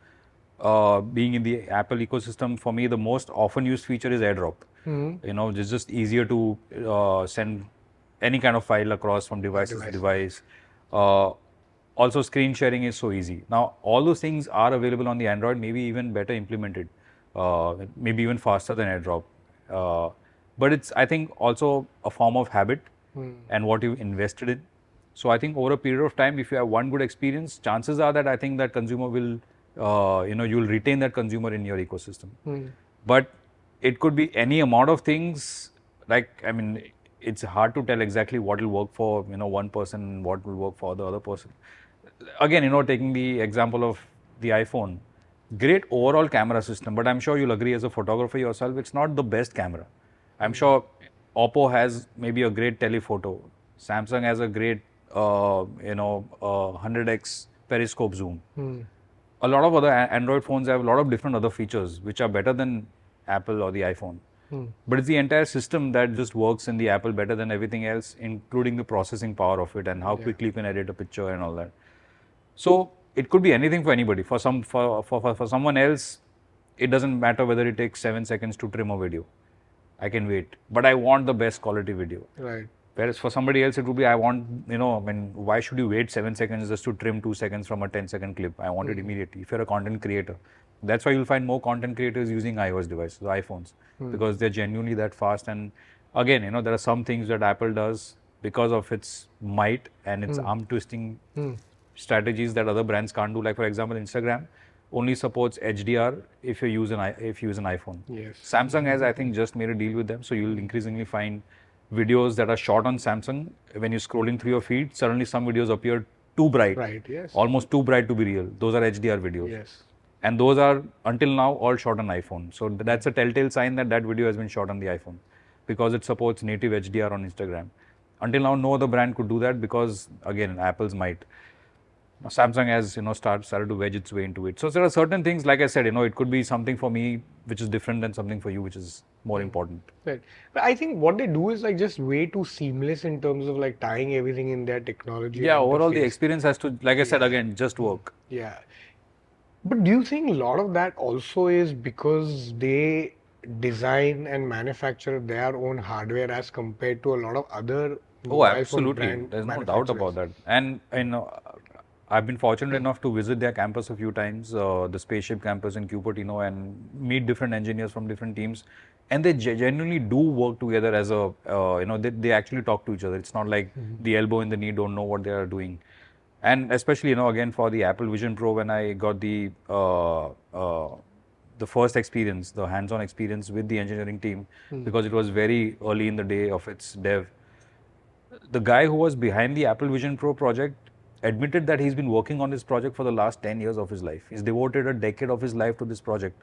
being in the Apple ecosystem, for me, the most often used feature is AirDrop. It's just easier to send any kind of file across from device to device. Also, screen sharing is so easy. Now, all those things are available on the Android, maybe even better implemented, maybe even faster than AirDrop. But it's, I think, also a form of habit and what you invested in. So I think over a period of time, if you have one good experience, chances are that I think that consumer will, you'll retain that consumer in your ecosystem. But it could be any amount of things. It's hard to tell exactly what will work for, one person and what will work for the other person. Again, taking the example of the iPhone, great overall camera system, but I'm sure you'll agree as a photographer yourself, it's not the best camera. I'm sure Oppo has maybe a great telephoto. Samsung has a great, 100x periscope zoom. A lot of other Android phones have a lot of different other features which are better than Apple or the iPhone. But it's the entire system that just works in the Apple better than everything else, including the processing power of it and how quickly you can edit a picture and all that. So it could be anything for anybody. For someone else, it doesn't matter whether it takes 7 seconds to trim a video. I can wait, but I want the best quality video. Right. Whereas for somebody else, it would be, why should you wait 7 seconds just to trim 2 seconds from a 10-second clip? I want it immediately. If you're a content creator, that's why you'll find more content creators using iOS devices, the iPhones, because they're genuinely that fast. And again, there are some things that Apple does because of its might and its arm twisting strategies that other brands can't do. Like for example, Instagram only supports HDR if you use an iPhone. Yes. Samsung has, I think, just made a deal with them, so you'll increasingly find videos that are shot on Samsung. When you're scrolling through your feed, suddenly some videos appear too bright, almost too bright to be real. Those are HDR videos. Yes. And those are, until now, all shot on iPhone. So that's a telltale sign that video has been shot on the iPhone, because it supports native HDR on Instagram. Until now, no other brand could do that because, again, Apple's might. Now, Samsung has, started to wedge its way into it. So there are certain things, like I said, it could be something for me which is different than something for you which is more important. Right. But I think what they do is just way too seamless in terms of tying everything in their technology. Yeah, overall the experience has to, like I said again, just work. Yeah. But do you think a lot of that also is because they design and manufacture their own hardware as compared to a lot of other absolutely. There's no doubt about that. And I've been fortunate enough to visit their campus a few times, the Spaceship campus in Cupertino, and meet different engineers from different teams. And they genuinely do work together as a, they actually talk to each other. It's not like the elbow in the knee don't know what they are doing. And especially, again, for the Apple Vision Pro, when I got the first experience, the hands-on experience with the engineering team, because it was very early in the day of its dev. The guy who was behind the Apple Vision Pro project admitted that he's been working on this project for the last 10 years of his life. He's devoted a decade of his life to this project.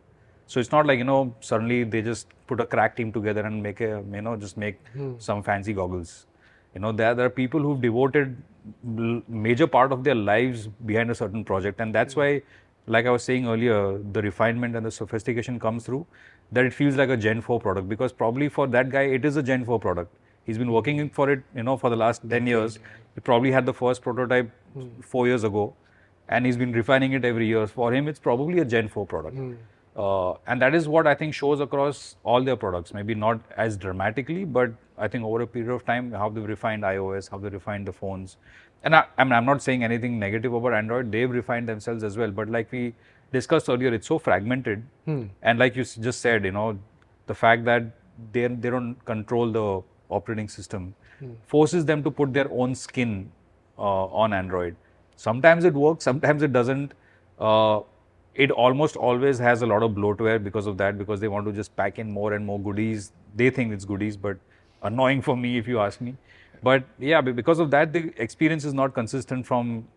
So it's not like, suddenly they just put a crack team together and make some fancy goggles. There are people who've devoted major part of their lives behind a certain project. And that's why, like I was saying earlier, the refinement and the sophistication comes through, that it feels like a Gen 4 product, because probably for that guy, it is a Gen 4 product. He's been working for it, for the last 10 years. He probably had the first prototype 4 years ago, and he's been refining it every year. For him, it's probably a Gen 4 product. And that is what I think shows across all their products. Maybe not as dramatically, but I think over a period of time, how they've refined iOS, how they refined the phones. And I'm not saying anything negative about Android. They've refined themselves as well. But like we discussed earlier, it's so fragmented. And like you just said, the fact that they don't control the operating system forces them to put their own skin on Android. Sometimes it works, sometimes it doesn't. It almost always has a lot of bloatware because of that, because they want to just pack in more and more goodies. They think it's goodies, but annoying for me if you ask me. But yeah, because of that, the experience is not consistent from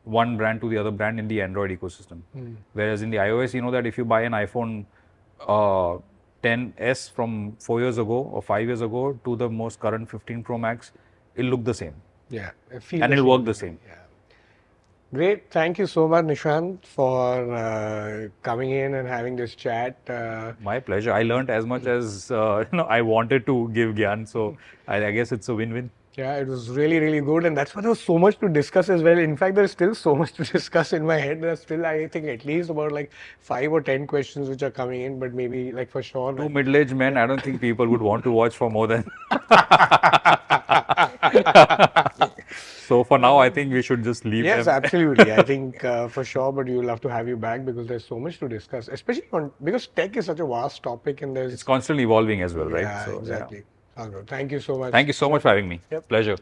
one brand to the other brand in the Android ecosystem. Whereas in the iOS, that if you buy an iPhone 10s from 4 years ago or 5 years ago to the most current 15 Pro Max, it'll look the same. Yeah. And it'll work the same. Yeah. Great. Thank you so much, Nishant, for coming in and having this chat. My pleasure. I learned as much as I wanted to give Gyan. So I guess it's a win-win. Yeah, it was really, really good. And that's why there was so much to discuss as well. In fact, there's still so much to discuss in my head. There's still, I think, at least about like 5 or 10 questions which are coming in, but maybe like for sure. Two middle-aged men, I don't think people would want to watch for more than. So for now, I think we should just leave Yes, them. absolutely. I think for sure, but we will have to have you back because there's so much to discuss, especially because tech is such a vast topic and there's. It's constantly evolving as well, right? Yeah, So, exactly. All good. Thank you so much. Thank you so much for having me. Yep. Pleasure.